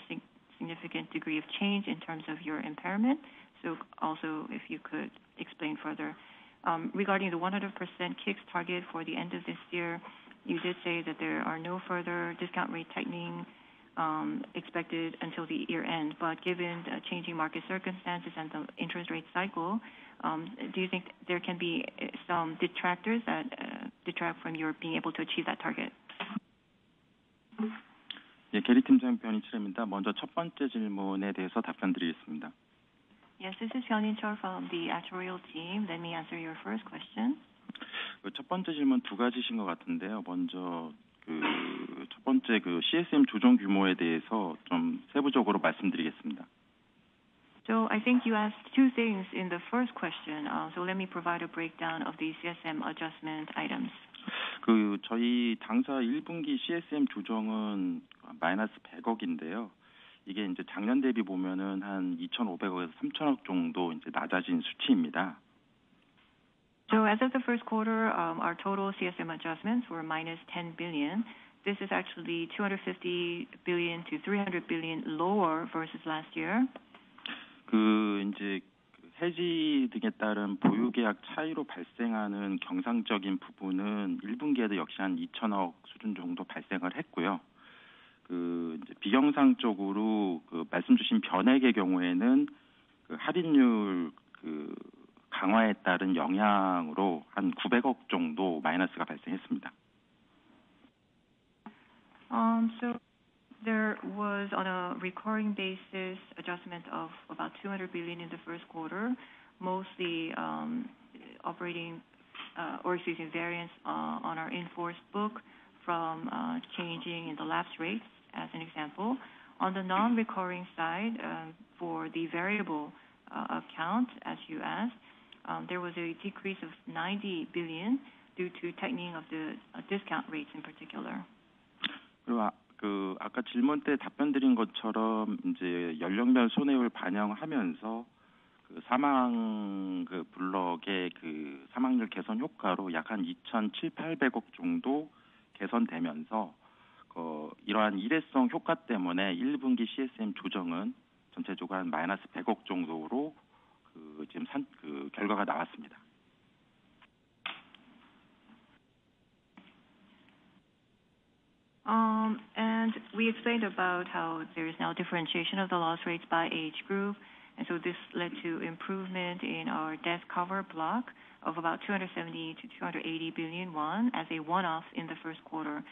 significant degree of change in terms of your impairment. So also, if you could explain further. Regarding the 100% KICS target for the end of this year, you did say that there are no further discount rate tightening expected until the year end. But given the changing market circumstances and the interest rate cycle, do you think there can be some detractors that detract from your being able to achieve that target? 예, 계리팀장 변인철입니다. 먼저 첫 번째 질문에 대해서 답변드리겠습니다. Yes, this is 변인철 from the actuarial team. Let me answer your first question. 첫 번째 질문 두 가지신 것 같은데요. 먼저 첫 번째 CSM 조정 규모에 대해서 좀 세부적으로 말씀드리겠습니다. So I think you asked two things in the first question. So let me provide a breakdown of the CSM adjustment items. 저희 당사 1분기 CSM 조정은 마이너스 100억인데요. 이게 이제 작년 대비 보면은 한 2,500억에서 3,000억 정도 이제 낮아진 수치입니다. So as of the first quarter, our total CSM adjustments were minus 10 billion. This is actually 250 billion to 300 billion lower versus last year. 이제 해지 등에 따른 보유 계약 차이로 발생하는 경상적인 부분은 1분기에도 역시 한 2,000억 수준 정도 발생을 했고요. 이제 비경상적으로 말씀 주신 변액의 경우에는 할인율 강화에 따른 영향으로 한 900억 정도 마이너스가 발생했습니다. So there was on a recurring basis adjustment of about 200 billion in the first quarter, mostly operating variance on our in-force book from changing in the lapse rates as an example. On the non-recurring side, for the variable account, as you asked, there was a decrease of 90 billion due to tightening of the discount rates in particular. 그리고 아까 질문 때 답변드린 것처럼 이제 연령별 손해율 반영하면서 사망 블럭의 사망률 개선 효과로 약 한 2,700~800억 정도 개선되면서 이러한 일회성 효과 때문에 1분기 CSM 조정은 전체적으로 한 마이너스 100억 정도로 지금 결과가 나왔습니다. And we explained about how there is now differentiation of the loss rates by age group, and so this led to improvement in our death cover block of about 270 to 280 billion won as a one-off in the first quarter.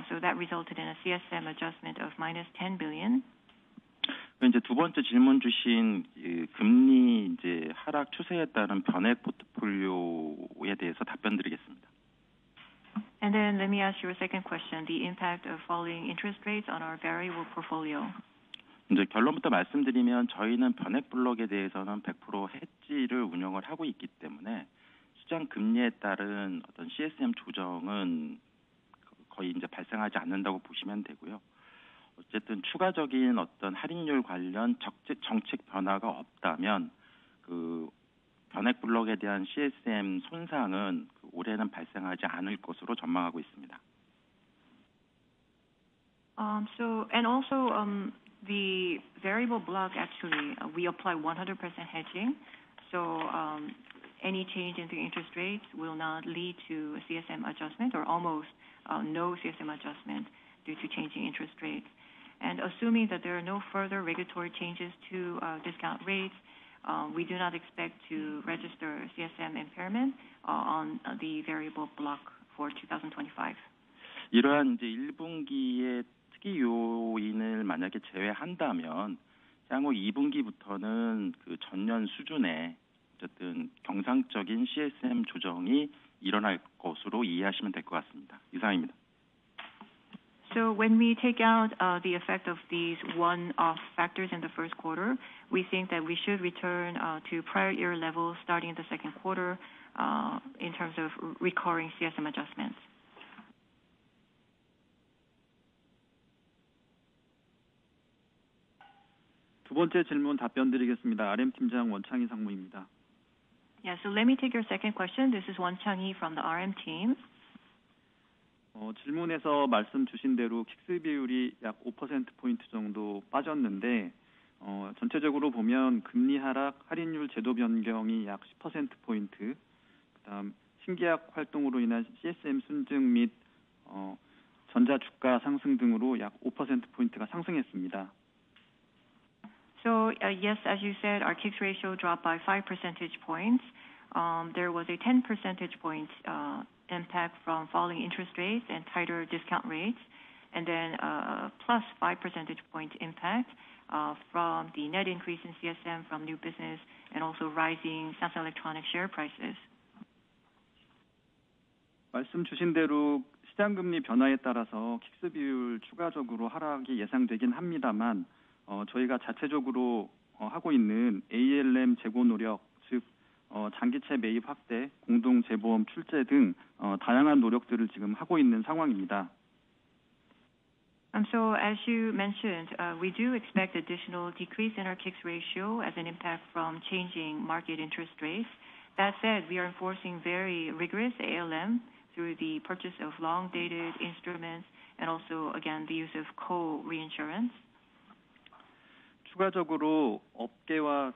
So that resulted in a CSM adjustment of minus 10 billion. 이제 두 번째 질문 주신 금리 이제 하락 추세에 따른 변액 포트폴리오에 대해서 답변드리겠습니다. And then let me ask you a second question, the impact of falling interest rates on our variable portfolio. 이제 결론부터 말씀드리면 저희는 변액 블록에 대해서는 100% 해지를 운영을 하고 있기 때문에 시장 금리에 따른 어떤 CSM 조정은 거의 이제 발생하지 않는다고 보시면 되고요. 어쨌든 추가적인 어떤 할인율 관련 정책 변화가 없다면 변액 블록에 대한 CSM 손상은 올해는 발생하지 않을 것으로 전망하고 있습니다. So and also the variable block actually we apply 100% hedging. So any change in the interest rates will not lead to a CSM adjustment or almost no CSM adjustment due to changing interest rates. And assuming that there are no further regulatory changes to discount rates, we do not expect to register CSM impairment on the variable block for 2025. 이러한 이제 1분기의 특이 요인을 만약에 제외한다면 향후 2분기부터는 전년 수준의 어쨌든 정상적인 CSM 조정이 일어날 것으로 이해하시면 될 것 같습니다. 이상입니다. So when we take out the effect of these one-off factors in the first quarter, we think that we should return to prior year levels starting in the second quarter in terms of recurring CSM adjustments. 번째 질문 답변 드리겠습니다. RM 팀장 원창희 상무입니다. Yeah, so let me take your second question. This is Won Chang-hee from the RM team. 질문에서 말씀 주신 대로 킥스 비율이 약 5%포인트 정도 빠졌는데 전체적으로 보면 금리 하락, 할인율 제도 변경이 약 10%포인트, 그다음 신계약 활동으로 인한 CSM 순증 및 전자 주가 상승 등으로 약 5%포인트가 상승했습니다. So yes, as you said, our KICS ratio dropped by 5 percentage points. There was a 10 percentage point impact from falling interest rates and tighter discount rates, and then plus 5 percentage point impact from the net increase in CSM from new business and also rising Samsung Electronics share prices. 말씀 주신 대로 시장 금리 변화에 따라서 킥스 비율 추가적으로 하락이 예상되긴 합니다만 저희가 자체적으로 하고 있는 ALM 재고 노력, 즉 장기채 매입 확대, 공동 재보험 출재 등 다양한 노력들을 지금 하고 있는 상황입니다. So as you mentioned, we do expect additional decrease in our KICS ratio as an impact from changing market interest rates. That said, we are enforcing very rigorous ALM through the purchase of long-dated instruments and also, again, the use of co-reinsurance. 추가적으로 업계와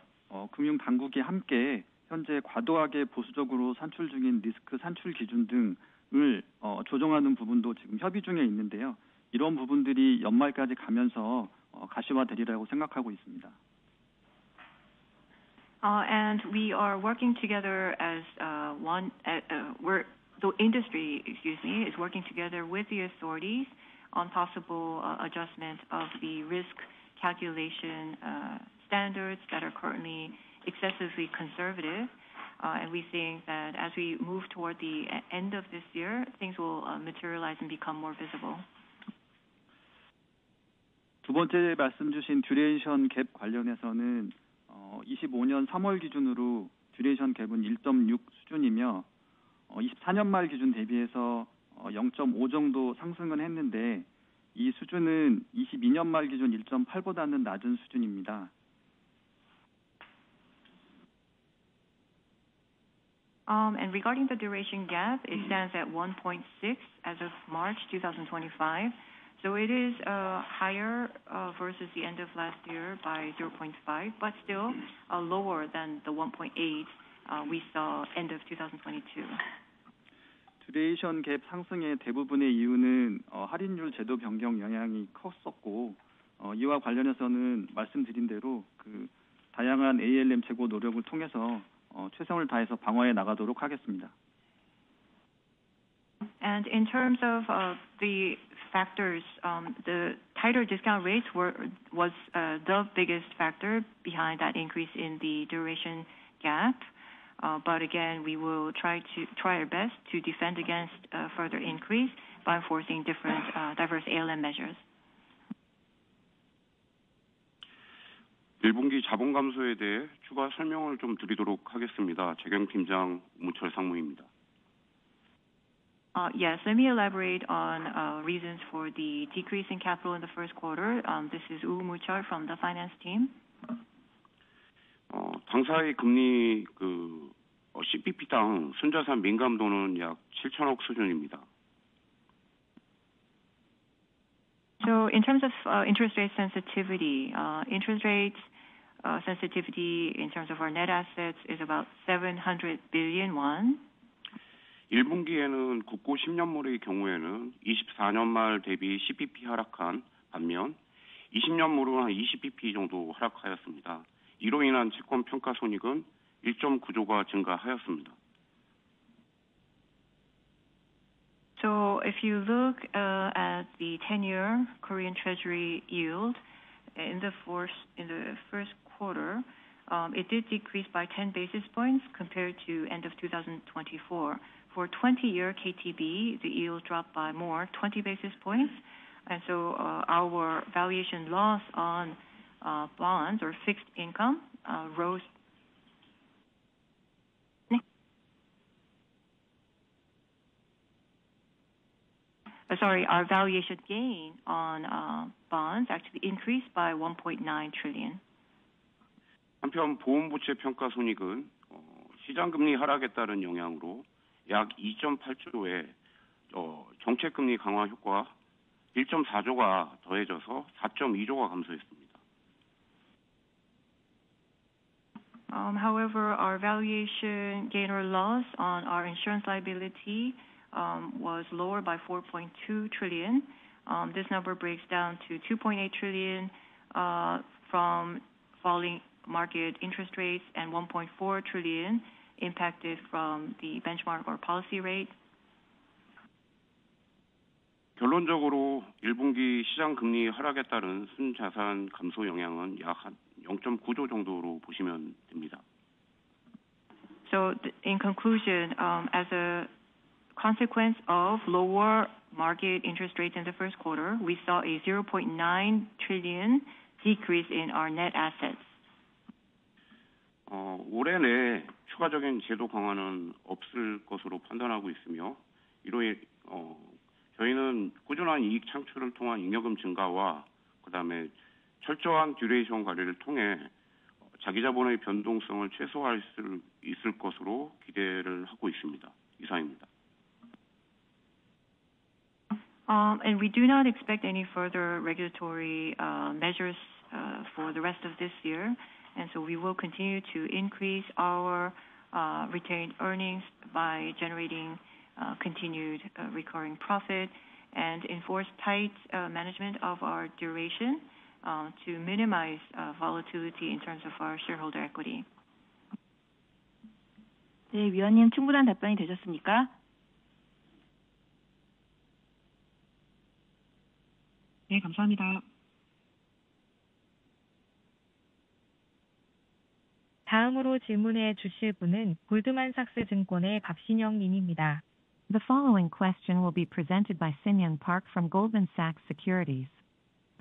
금융 당국이 함께 현재 과도하게 보수적으로 산출 중인 리스크 산출 기준 등을 조정하는 부분도 지금 협의 중에 있는데요. 이런 부분들이 연말까지 가면서 가시화되리라고 생각하고 있습니다. And we are working together as one. The industry, is working together with the authorities on possible adjustment of the risk calculation standards that are currently excessively conservative. And we think that as we move toward the end of this year, things will materialize and become more visible. 두 번째 말씀 주신 듀레이션 갭 관련해서는 25년 3월 기준으로 듀레이션 갭은 1.6 수준이며 24년 말 기준 대비해서 0.5 정도 상승은 했는데 이 수준은 22년 말 기준 1.8보다는 낮은 수준입니다. And regarding the duration gap, it stands at 1.6 as of March 2025. So it is higher versus the end of last year by 0.5, but still lower than the 1.8 we saw end of 2022. 듀레이션 갭 상승의 대부분의 이유는 할인율 제도 변경 영향이 컸었고 이와 관련해서는 말씀드린 대로 다양한 ALM 재고 노력을 통해서 최선을 다해서 방어해 나가도록 하겠습니다. And in terms of the factors, the tighter discount rates was the biggest factor behind that increase in the duration gap. But again, we will try our best to defend against further increase by enforcing different diverse ALM measures. 1분기 자본 감소에 대해 추가 설명을 좀 드리도록 하겠습니다. 재경팀장 우무철 상무입니다. Yes, let me elaborate on reasons for the decrease in capital in the first quarter. This is Woo Mu-cheol from the finance team. 당사의 금리 CPP당 순자산 민감도는 약 7천억 수준입니다. So in terms of interest rate sensitivity, interest rate sensitivity in terms of our net assets is about 700 billion won. 1분기에는 국고 10년물의 경우에는 24년 말 대비 CPP 하락한 반면 20년물은 한 20bp 정도 하락하였습니다. 이로 인한 채권 평가 손익은 1.9조가 증가하였습니다. So if you look at the 10-year Korean Treasury yield in the first quarter, it did decrease by 10 basis points compared to end of 2024. For 20-year KTB, the yield dropped by more, 20 basis points, and so our valuation loss on bonds or fixed income rose. Our valuation gain on bonds actually increased by 1.9 trillion. 한편 보험부채 평가 손익은 시장금리 하락에 따른 영향으로 약 2.8조의 정책금리 강화 효과 1.4조가 더해져서 4.2조가 감소했습니다. However, our valuation gain or loss on our insurance liability was lower by 4.2 trillion. This number breaks down to 2.8 trillion from falling market interest rates and 1.4 trillion impacted from the benchmark or policy rate. 결론적으로 1분기 시장 금리 하락에 따른 순자산 감소 영향은 약 0.9조 정도로 보시면 됩니다. So in conclusion, as a consequence of lower market interest rates in the first quarter, we saw a 0.9 trillion decrease in our net assets. 올해 내 추가적인 제도 강화는 없을 것으로 판단하고 있으며 이로 저희는 꾸준한 이익 창출을 통한 잉여금 증가와 그다음에 철저한 듀레이션 관리를 통해 자기 자본의 변동성을 최소화할 수 있을 것으로 기대를 하고 있습니다. 이상입니다. And we do not expect any further regulatory measures for the rest of this year, and so we will continue to increase our retained earnings by generating continued recurring profit and enforce tight management of our duration to minimize volatility in terms of our shareholder equity. 네, 위원님 충분한 답변이 되셨습니까? 네, 감사합니다. 다음으로 질문해 주실 분은 골드만삭스 증권의 박신영 님입니다. The following question will be presented by Sin-Young Park from Goldman Sachs Securities.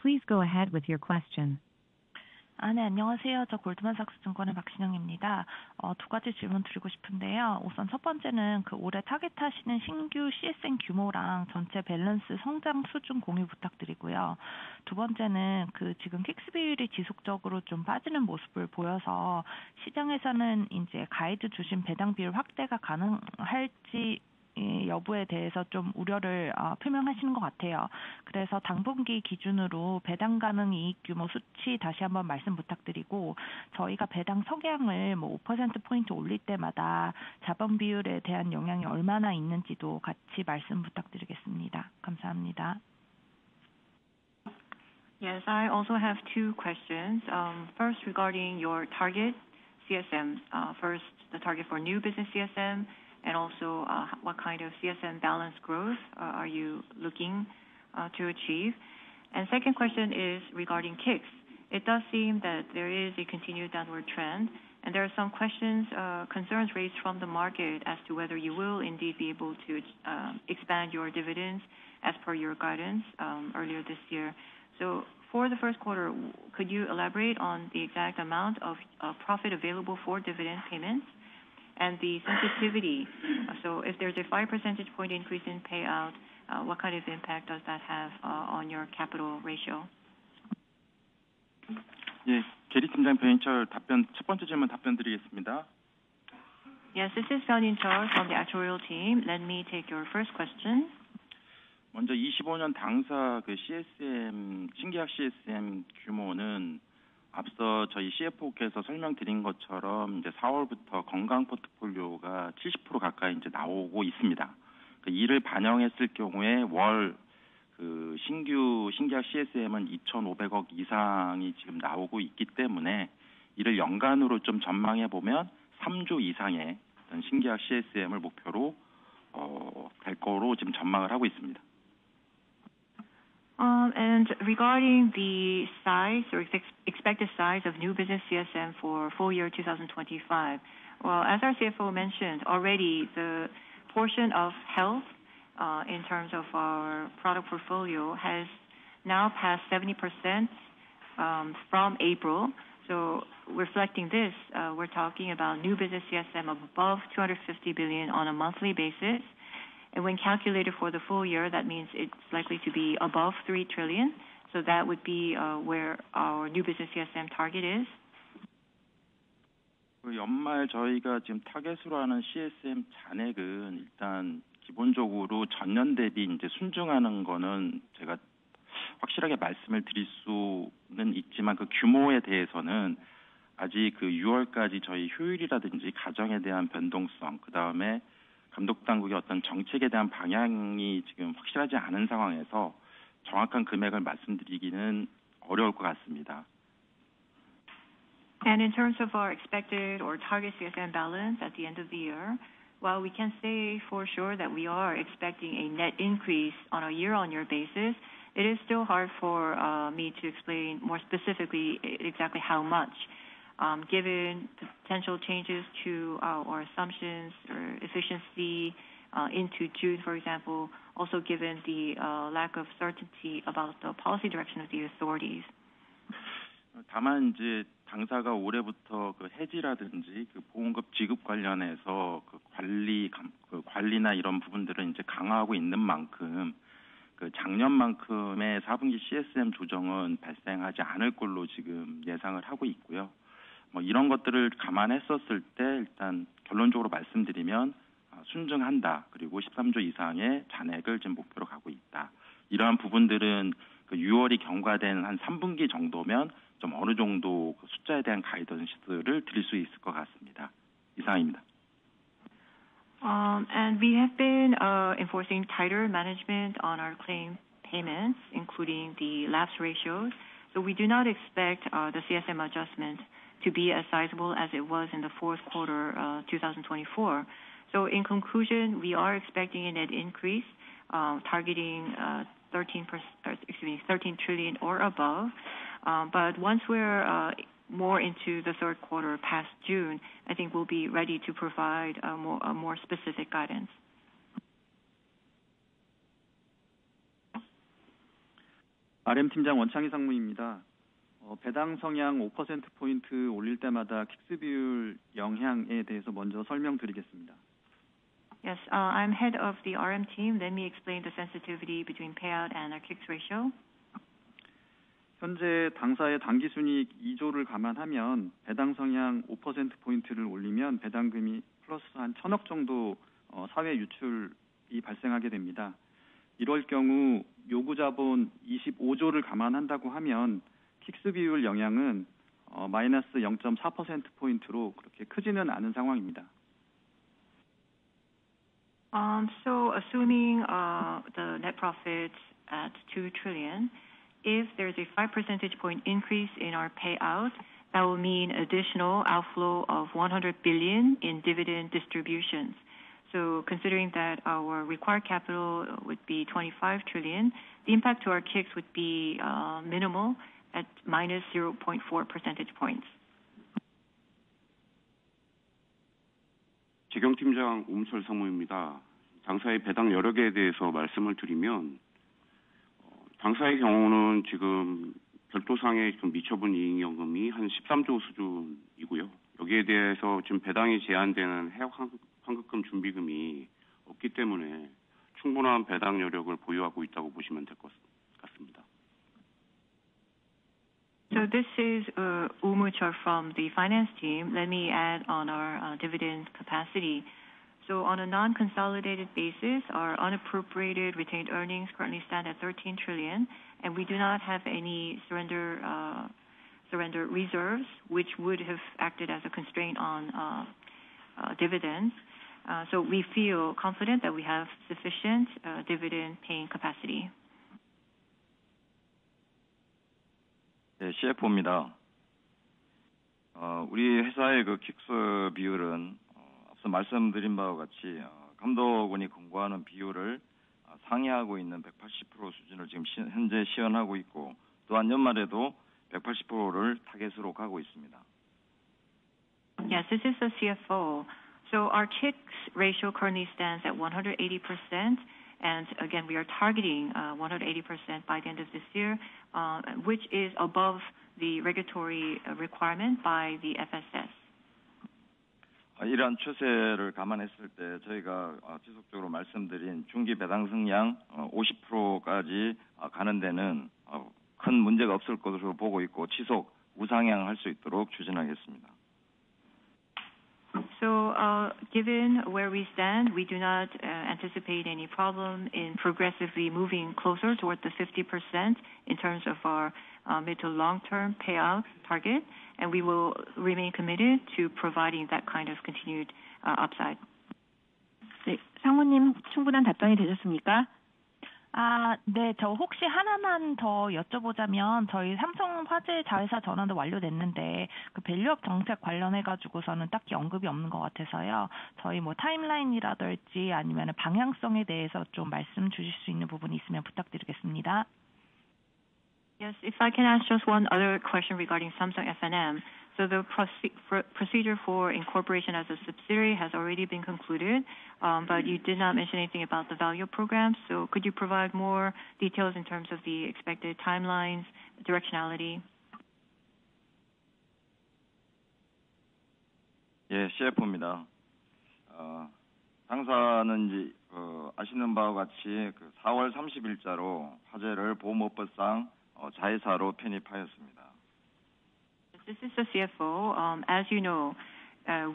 Please go ahead with your question. 네, 안녕하세요. 저 골드만삭스 증권의 박신영입니다. 두 가지 질문 드리고 싶은데요. 우선 첫 번째는 올해 타겟하시는 신규 CSM 규모랑 전체 밸런스 성장 수준 공유 부탁드리고요. 두 번째는 지금 킥스 비율이 지속적으로 좀 빠지는 모습을 보여서 시장에서는 이제 가이드 주신 배당 비율 확대가 가능할지 여부에 대해서 좀 우려를 표명하시는 것 같아요. 그래서 당분기 기준으로 배당 가능 이익 규모 수치 다시 한번 말씀 부탁드리고 저희가 배당 석양을 5%포인트 올릴 때마다 자본 비율에 대한 영향이 얼마나 있는지도 같이 말씀 부탁드리겠습니다. 감사합니다. Yes, I also have two questions. First, regarding your target CSM. First, the target for new business CSM. And also, what kind of CSM balance growth are you looking to achieve? And second question is regarding KICS. It does seem that there is a continued downward trend, and there are some concerns raised from the market as to whether you will indeed be able to expand your dividends as per your guidance earlier this year. So for the first quarter, could you elaborate on the exact amount of profit available for dividend payments? And the sensitivity, so if there's a 5 percentage point increase in payout, what kind of impact does that have on your capital ratio? 예, 계리 팀장 변인철 첫 번째 질문 답변드리겠습니다. Yes, this is 변인철 from the actuarial team. Let me take your first question. 먼저 25년 당사 CSM 신계약 CSM 규모는 앞서 저희 CFO께서 설명드린 것처럼 이제 4월부터 건강 포트폴리오가 70% 가까이 이제 나오고 있습니다. 이를 반영했을 경우에 월 신규 신계약 CSM은 2,500억 이상이 지금 나오고 있기 때문에 이를 연간으로 좀 전망해 보면 3조 이상의 신계약 CSM을 목표로 될 거로 지금 전망을 하고 있습니다. And regarding the size or expected size of new business CSM for full year 2025, well, as our CFO mentioned already, the portion of health in terms of our product portfolio has now passed 70% from April. So reflecting this, we're talking about new business CSM of above 250 billion on a monthly basis. And when calculated for the full year, that means it's likely to be above 3 trillion. So that would be where our new business CSM target is. 그 연말 저희가 지금 타겟으로 하는 CSM 잔액은 일단 기본적으로 전년 대비 이제 순증하는 거는 제가 확실하게 말씀을 드릴 수는 있지만 그 규모에 대해서는 아직 그 6월까지 저희 효율이라든지 가정에 대한 변동성, 그 다음에 감독 당국의 어떤 정책에 대한 방향이 지금 확실하지 않은 상황에서 정확한 금액을 말씀드리기는 어려울 것 같습니다. And in terms of our expected or target CSM balance at the end of the year, while we can say for sure that we are expecting a net increase on a year-on-year basis, it is still hard for me to explain more specifically exactly how much. Given potential changes to our assumptions or efficiency into June, for example, also given the lack of certainty about the policy direction of the authorities. 다만 이제 당사가 올해부터 그 해지라든지 그 보험급 지급 관련해서 그 관리나 이런 부분들은 이제 강화하고 있는 만큼 그 작년만큼의 4분기 CSM 조정은 발생하지 않을 걸로 지금 예상을 하고 있고요. 뭐 이런 것들을 감안했었을 때 일단 결론적으로 말씀드리면 순증한다. 그리고 13조 이상의 잔액을 지금 목표로 가고 있다. 이러한 부분들은 그 6월이 경과된 한 3분기 정도면 좀 어느 정도 그 숫자에 대한 가이던스를 드릴 수 있을 것 같습니다. 이상입니다. And we have been enforcing tighter management on our claim payments, including the lapse ratios. So we do not expect the CSM adjustment to be as sizable as it was in the fourth quarter 2024. So in conclusion, we are expecting a net increase targeting 13 trillion or above. But once we're more into the third quarter past June, I think we'll be ready to provide a more specific guidance. RM 팀장 원창희 상무입니다. 배당 성향 5%포인트 올릴 때마다 킥스 비율 영향에 대해서 먼저 설명드리겠습니다. Yes, I'm head of the RM team. Let me explain the sensitivity between payout and our KICS ratio. 현재 당사의 당기순이익 2조를 감안하면 배당 성향 5%포인트를 올리면 배당금이 플러스 한 1,000억 정도 사회 유출이 발생하게 됩니다. 이럴 경우 요구자본 25조를 감안한다고 하면 킥스 비율 영향은 마이너스 0.4%포인트로 그렇게 크지는 않은 상황입니다. So assuming the net profit at 2 trillion, if there's a 5 percentage point increase in our payout, that will mean additional outflow of 100 billion in dividend distributions. So considering that our required capital would be 25 trillion, the impact to our KICS would be minimal at minus 0.4 percentage points. 재경팀장 옴철 상무입니다. 당사의 배당 여력에 대해서 말씀을 드리면 당사의 경우는 지금 별도상에 미처분 이익연금이 한 13조 수준이고요. 여기에 대해서 지금 배당이 제한되는 해약 환급금 준비금이 없기 때문에 충분한 배당 여력을 보유하고 있다고 보시면 될 것 같습니다. So this is Umuchar from the finance team. Let me add on our dividend capacity. So on a non-consolidated basis, our unappropriated retained earnings currently stand at 13 trillion, and we do not have any surrender reserves, which would have acted as a constraint on dividends. So we feel confident that we have sufficient dividend paying capacity. 네, CFO입니다. 우리 회사의 그 킥스 비율은 앞서 말씀드린 바와 같이 감독원이 권고하는 비율을 상회하고 있는 180% 수준을 지금 현재 시현하고 있고 또한 연말에도 180%를 타겟으로 가고 있습니다. Yes, this is the CFO. So our KICS ratio currently stands at 180%. And again, we are targeting 180% by the end of this year, which is above the regulatory requirement by the FSS. 이러한 추세를 감안했을 때 저희가 지속적으로 말씀드린 중기 배당 성향 50%까지 가는 데는 큰 문제가 없을 것으로 보고 있고 지속 우상향할 수 있도록 추진하겠습니다. So, given where we stand, we do not anticipate any problem in progressively moving closer toward the 50% in terms of our mid to long-term payout target, and we will remain committed to providing that kind of continued upside. 네, 상무님 충분한 답변이 되셨습니까? 네, 저 혹시 하나만 더 여쭤보자면 저희 삼성화재 자회사 전환도 완료됐는데 그 밸류업 정책 관련해가지고서는 딱히 언급이 없는 것 같아서요. 저희 뭐 타임라인이라든지 아니면 방향성에 대해서 좀 말씀 주실 수 있는 부분이 있으면 부탁드리겠습니다. Yes, if I can ask just one other question regarding Samsung F&M. So the procedure for incorporation as a subsidiary has already been concluded, but you did not mention anything about the value program. So could you provide more details in terms of the expected timelines, directionality? 예, CFO입니다. 당사는 이제 아시는 바와 같이 4월 30일자로 화재를 보험업법상 자회사로 편입하였습니다. This is the CFO. As you know,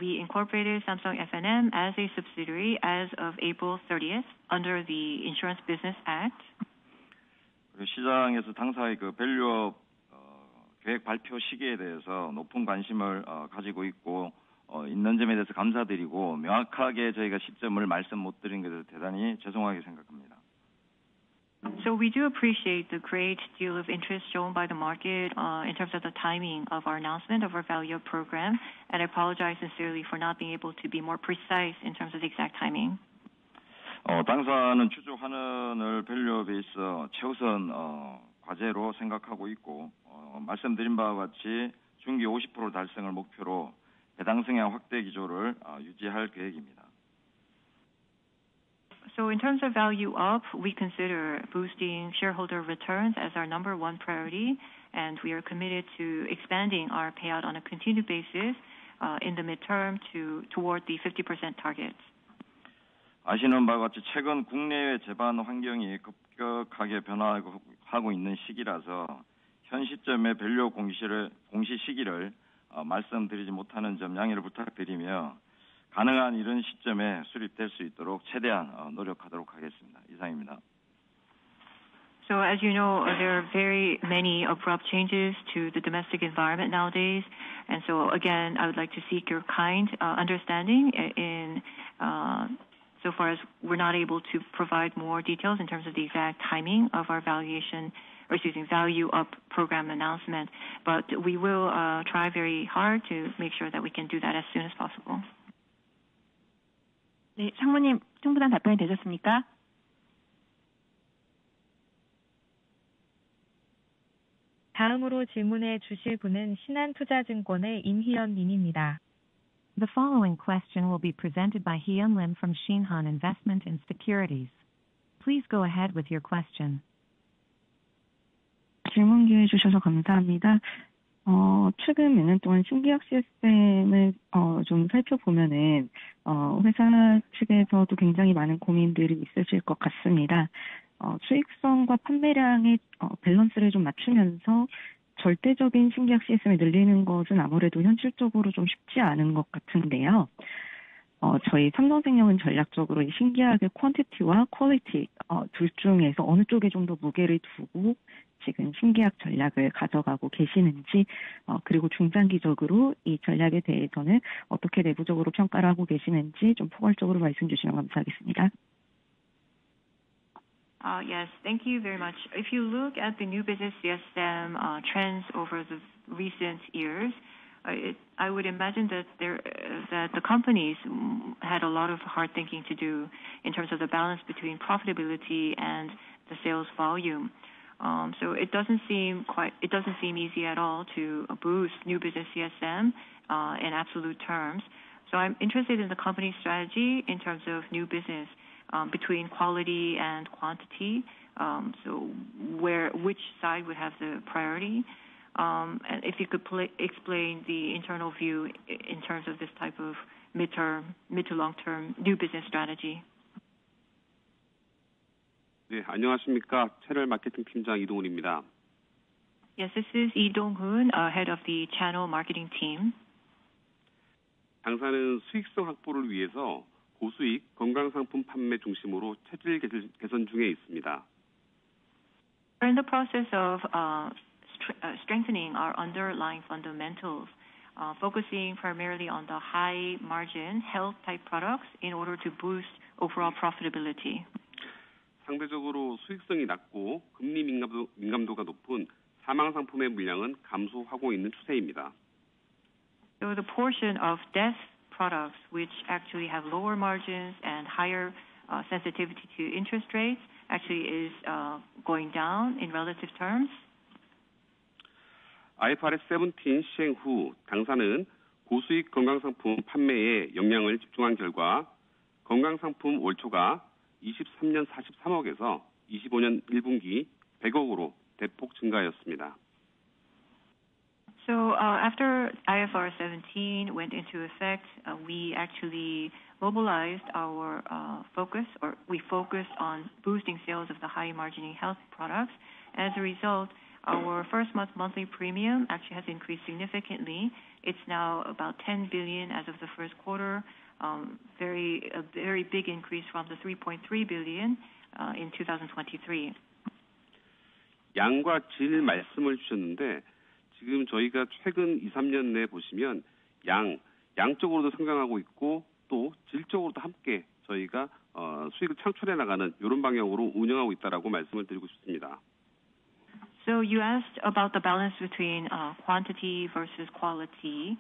we incorporated Samsung F&M as a subsidiary as of April 30th under the Insurance Business Act. 시장에서 당사의 밸류업 계획 발표 시기에 대해서 높은 관심을 가지고 있는 점에 대해서 감사드리고 명확하게 저희가 시점을 말씀 못 드린 것에 대단히 죄송하게 생각합니다. So we do appreciate the great deal of interest shown by the market in terms of the timing of our announcement of our value program, and I apologize sincerely for not being able to be more precise in terms of the exact timing. 당사는 추주환원을 밸류업에 있어 최우선 과제로 생각하고 있고 말씀드린 바와 같이 중기 50% 달성을 목표로 배당 성향 확대 기조를 유지할 계획입니다. So in terms of value up, we consider boosting shareholder returns as our number one priority, and we are committed to expanding our payout on a continued basis in the midterm toward the 50% target. 아시는 바와 같이 최근 국내외 제반 환경이 급격하게 변화하고 있는 시기라서 현 시점에 밸류업 공시 시기를 말씀드리지 못하는 점 양해를 부탁드리며 가능한 이런 시점에 수립될 수 있도록 최대한 노력하도록 하겠습니다. 이상입니다. So as you know, there are very many abrupt changes to the domestic environment nowadays, and so again, I would like to seek your kind understanding in so far as we're not able to provide more details in terms of the exact timing of our value up program announcement, but we will try very hard to make sure that we can do that as soon as possible. 네, 상무님 충분한 답변이 되셨습니까? 다음으로 질문해 주실 분은 신한투자증권의 임희연 님입니다. The following question will be presented by Hyun Lim from Shinhan Investment and Securities. Please go ahead with your question. 질문 기회 주셔서 감사합니다. 최근 몇 년 동안 신계약 CSM을 좀 살펴보면은 회사 측에서도 굉장히 많은 고민들이 있으실 것 같습니다. 수익성과 판매량의 밸런스를 좀 맞추면서 절대적인 신계약 CSM을 늘리는 것은 아무래도 현실적으로 좀 쉽지 않은 것 같은데요. 저희 삼성생명은 전략적으로 이 신계약의 퀀티티와 퀄리티 둘 중에서 어느 쪽에 좀 더 무게를 두고 지금 신계약 전략을 가져가고 계시는지, 그리고 중장기적으로 이 전략에 대해서는 어떻게 내부적으로 평가를 하고 계시는지 좀 포괄적으로 말씀 주시면 감사하겠습니다. Yes, thank you very much. If you look at the new business CSM trends over the recent years, I would imagine that the companies had a lot of hard thinking to do in terms of the balance between profitability and the sales volume. So it doesn't seem easy at all to boost new business CSM in absolute terms. So I'm interested in the company's strategy in terms of new business between quality and quantity. So which side would have the priority? And if you could explain the internal view in terms of this type of mid to long-term new business strategy. 네, 안녕하십니까. 채널 마케팅 팀장 이동훈입니다. Yes, this is Lee Dong-hoon, head of the channel marketing team. 당사는 수익성 확보를 위해서 고수익 건강상품 판매 중심으로 체질 개선 중에 있습니다. We're in the process of strengthening our underlying fundamentals, focusing primarily on the high margin health type products in order to boost overall profitability. 상대적으로 수익성이 낮고 금리 민감도가 높은 사망 상품의 물량은 감소하고 있는 추세입니다. So the portion of death products which actually have lower margins and higher sensitivity to interest rates actually is going down in relative terms. IFRS 17 시행 후 당사는 고수익 건강상품 판매에 역량을 집중한 결과 건강상품 월초가 23년 43억에서 25년 1분기 100억으로 대폭 증가하였습니다. So after IFRS 17 went into effect, we actually mobilized our focus, or we focused on boosting sales of the high margining health products. As a result, our first month monthly premium actually has increased significantly. It's now about 10 billion as of the first quarter, a very big increase from the 3.3 billion in 2023. 양과 질 말씀을 주셨는데 지금 저희가 최근 2, 3년 내 보시면 양적으로도 성장하고 있고 또 질적으로도 함께 저희가 수익을 창출해 나가는 이런 방향으로 운영하고 있다라고 말씀을 드리고 싶습니다. So you asked about the balance between quantity versus quality.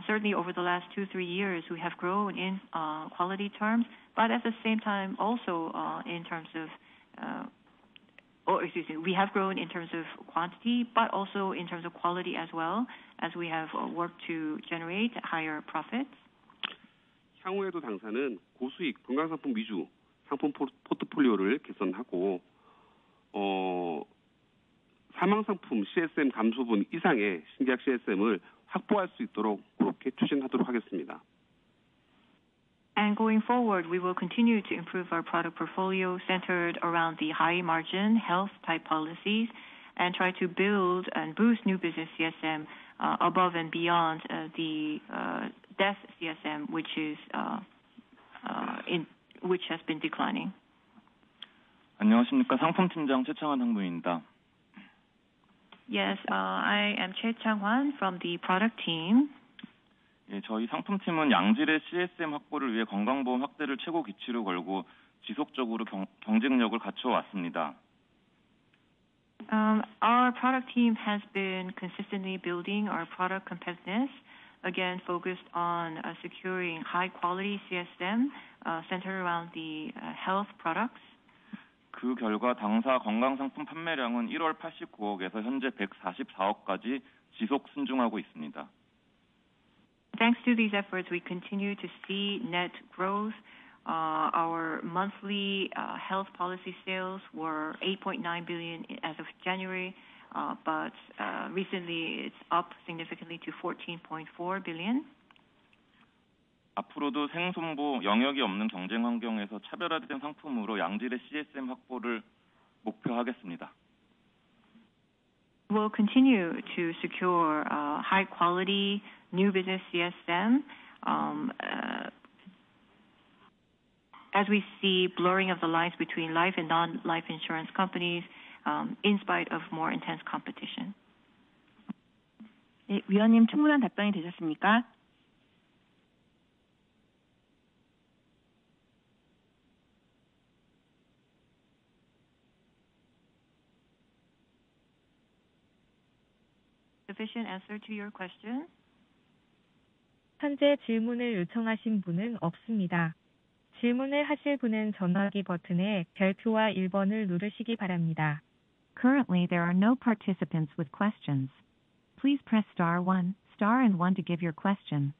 Certainly over the last 2-3 years, we have grown in quality terms, but at the same time also in terms of we have grown in terms of quantity, but also in terms of quality as well, as we have worked to generate higher profits. 향후에도 당사는 고수익 건강상품 위주 상품 포트폴리오를 개선하고 사망상품 CSM 감소분 이상의 신계약 CSM을 확보할 수 있도록 그렇게 추진하도록 하겠습니다. And going forward, we will continue to improve our product portfolio centered around the high margin health type policies and try to build and boost new business CSM above and beyond the death CSM, which has been declining. 안녕하십니까. 상품팀장 최창환 상무입니다. Yes, I am Choi Chang-hwan from the product team. 예, 저희 상품팀은 양질의 CSM 확보를 위해 건강보험 확대를 최고 기치로 걸고 지속적으로 경쟁력을 갖춰왔습니다. Our product team has been consistently building our product competitiveness, again focused on securing high quality CSM centered around the health products. 그 결과 당사 건강상품 판매량은 1월 89억에서 현재 144억까지 지속 순증하고 있습니다. Thanks to these efforts, we continue to see net growth. Our monthly health policy sales were 8.9 billion as of January, but recently it's up significantly to 14.4 billion. 앞으로도 생손보 영역이 없는 경쟁 환경에서 차별화된 상품으로 양질의 CSM 확보를 목표하겠습니다. We'll continue to secure high quality new business CSM as we see blurring of the lines between life and non-life insurance companies in spite of more intense competition. 네, 위원님 충분한 답변이 되셨습니까? Sufficient answer to your question? 현재 질문을 요청하신 분은 없습니다. 질문을 하실 분은 전화기 버튼에 별표와 1번을 누르시기 바랍니다. Currently, there are no participants with questions. Please press star 1 and 1 to give your question.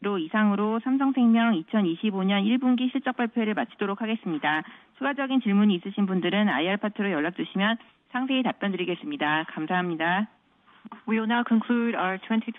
이상으로 삼성생명 2025년 1분기 실적 발표를 마치도록 하겠습니다. 추가적인 질문이 있으신 분들은 IR 파트로 연락 주시면 상세히 답변 드리겠습니다. 감사합니다. We will now conclude our 2020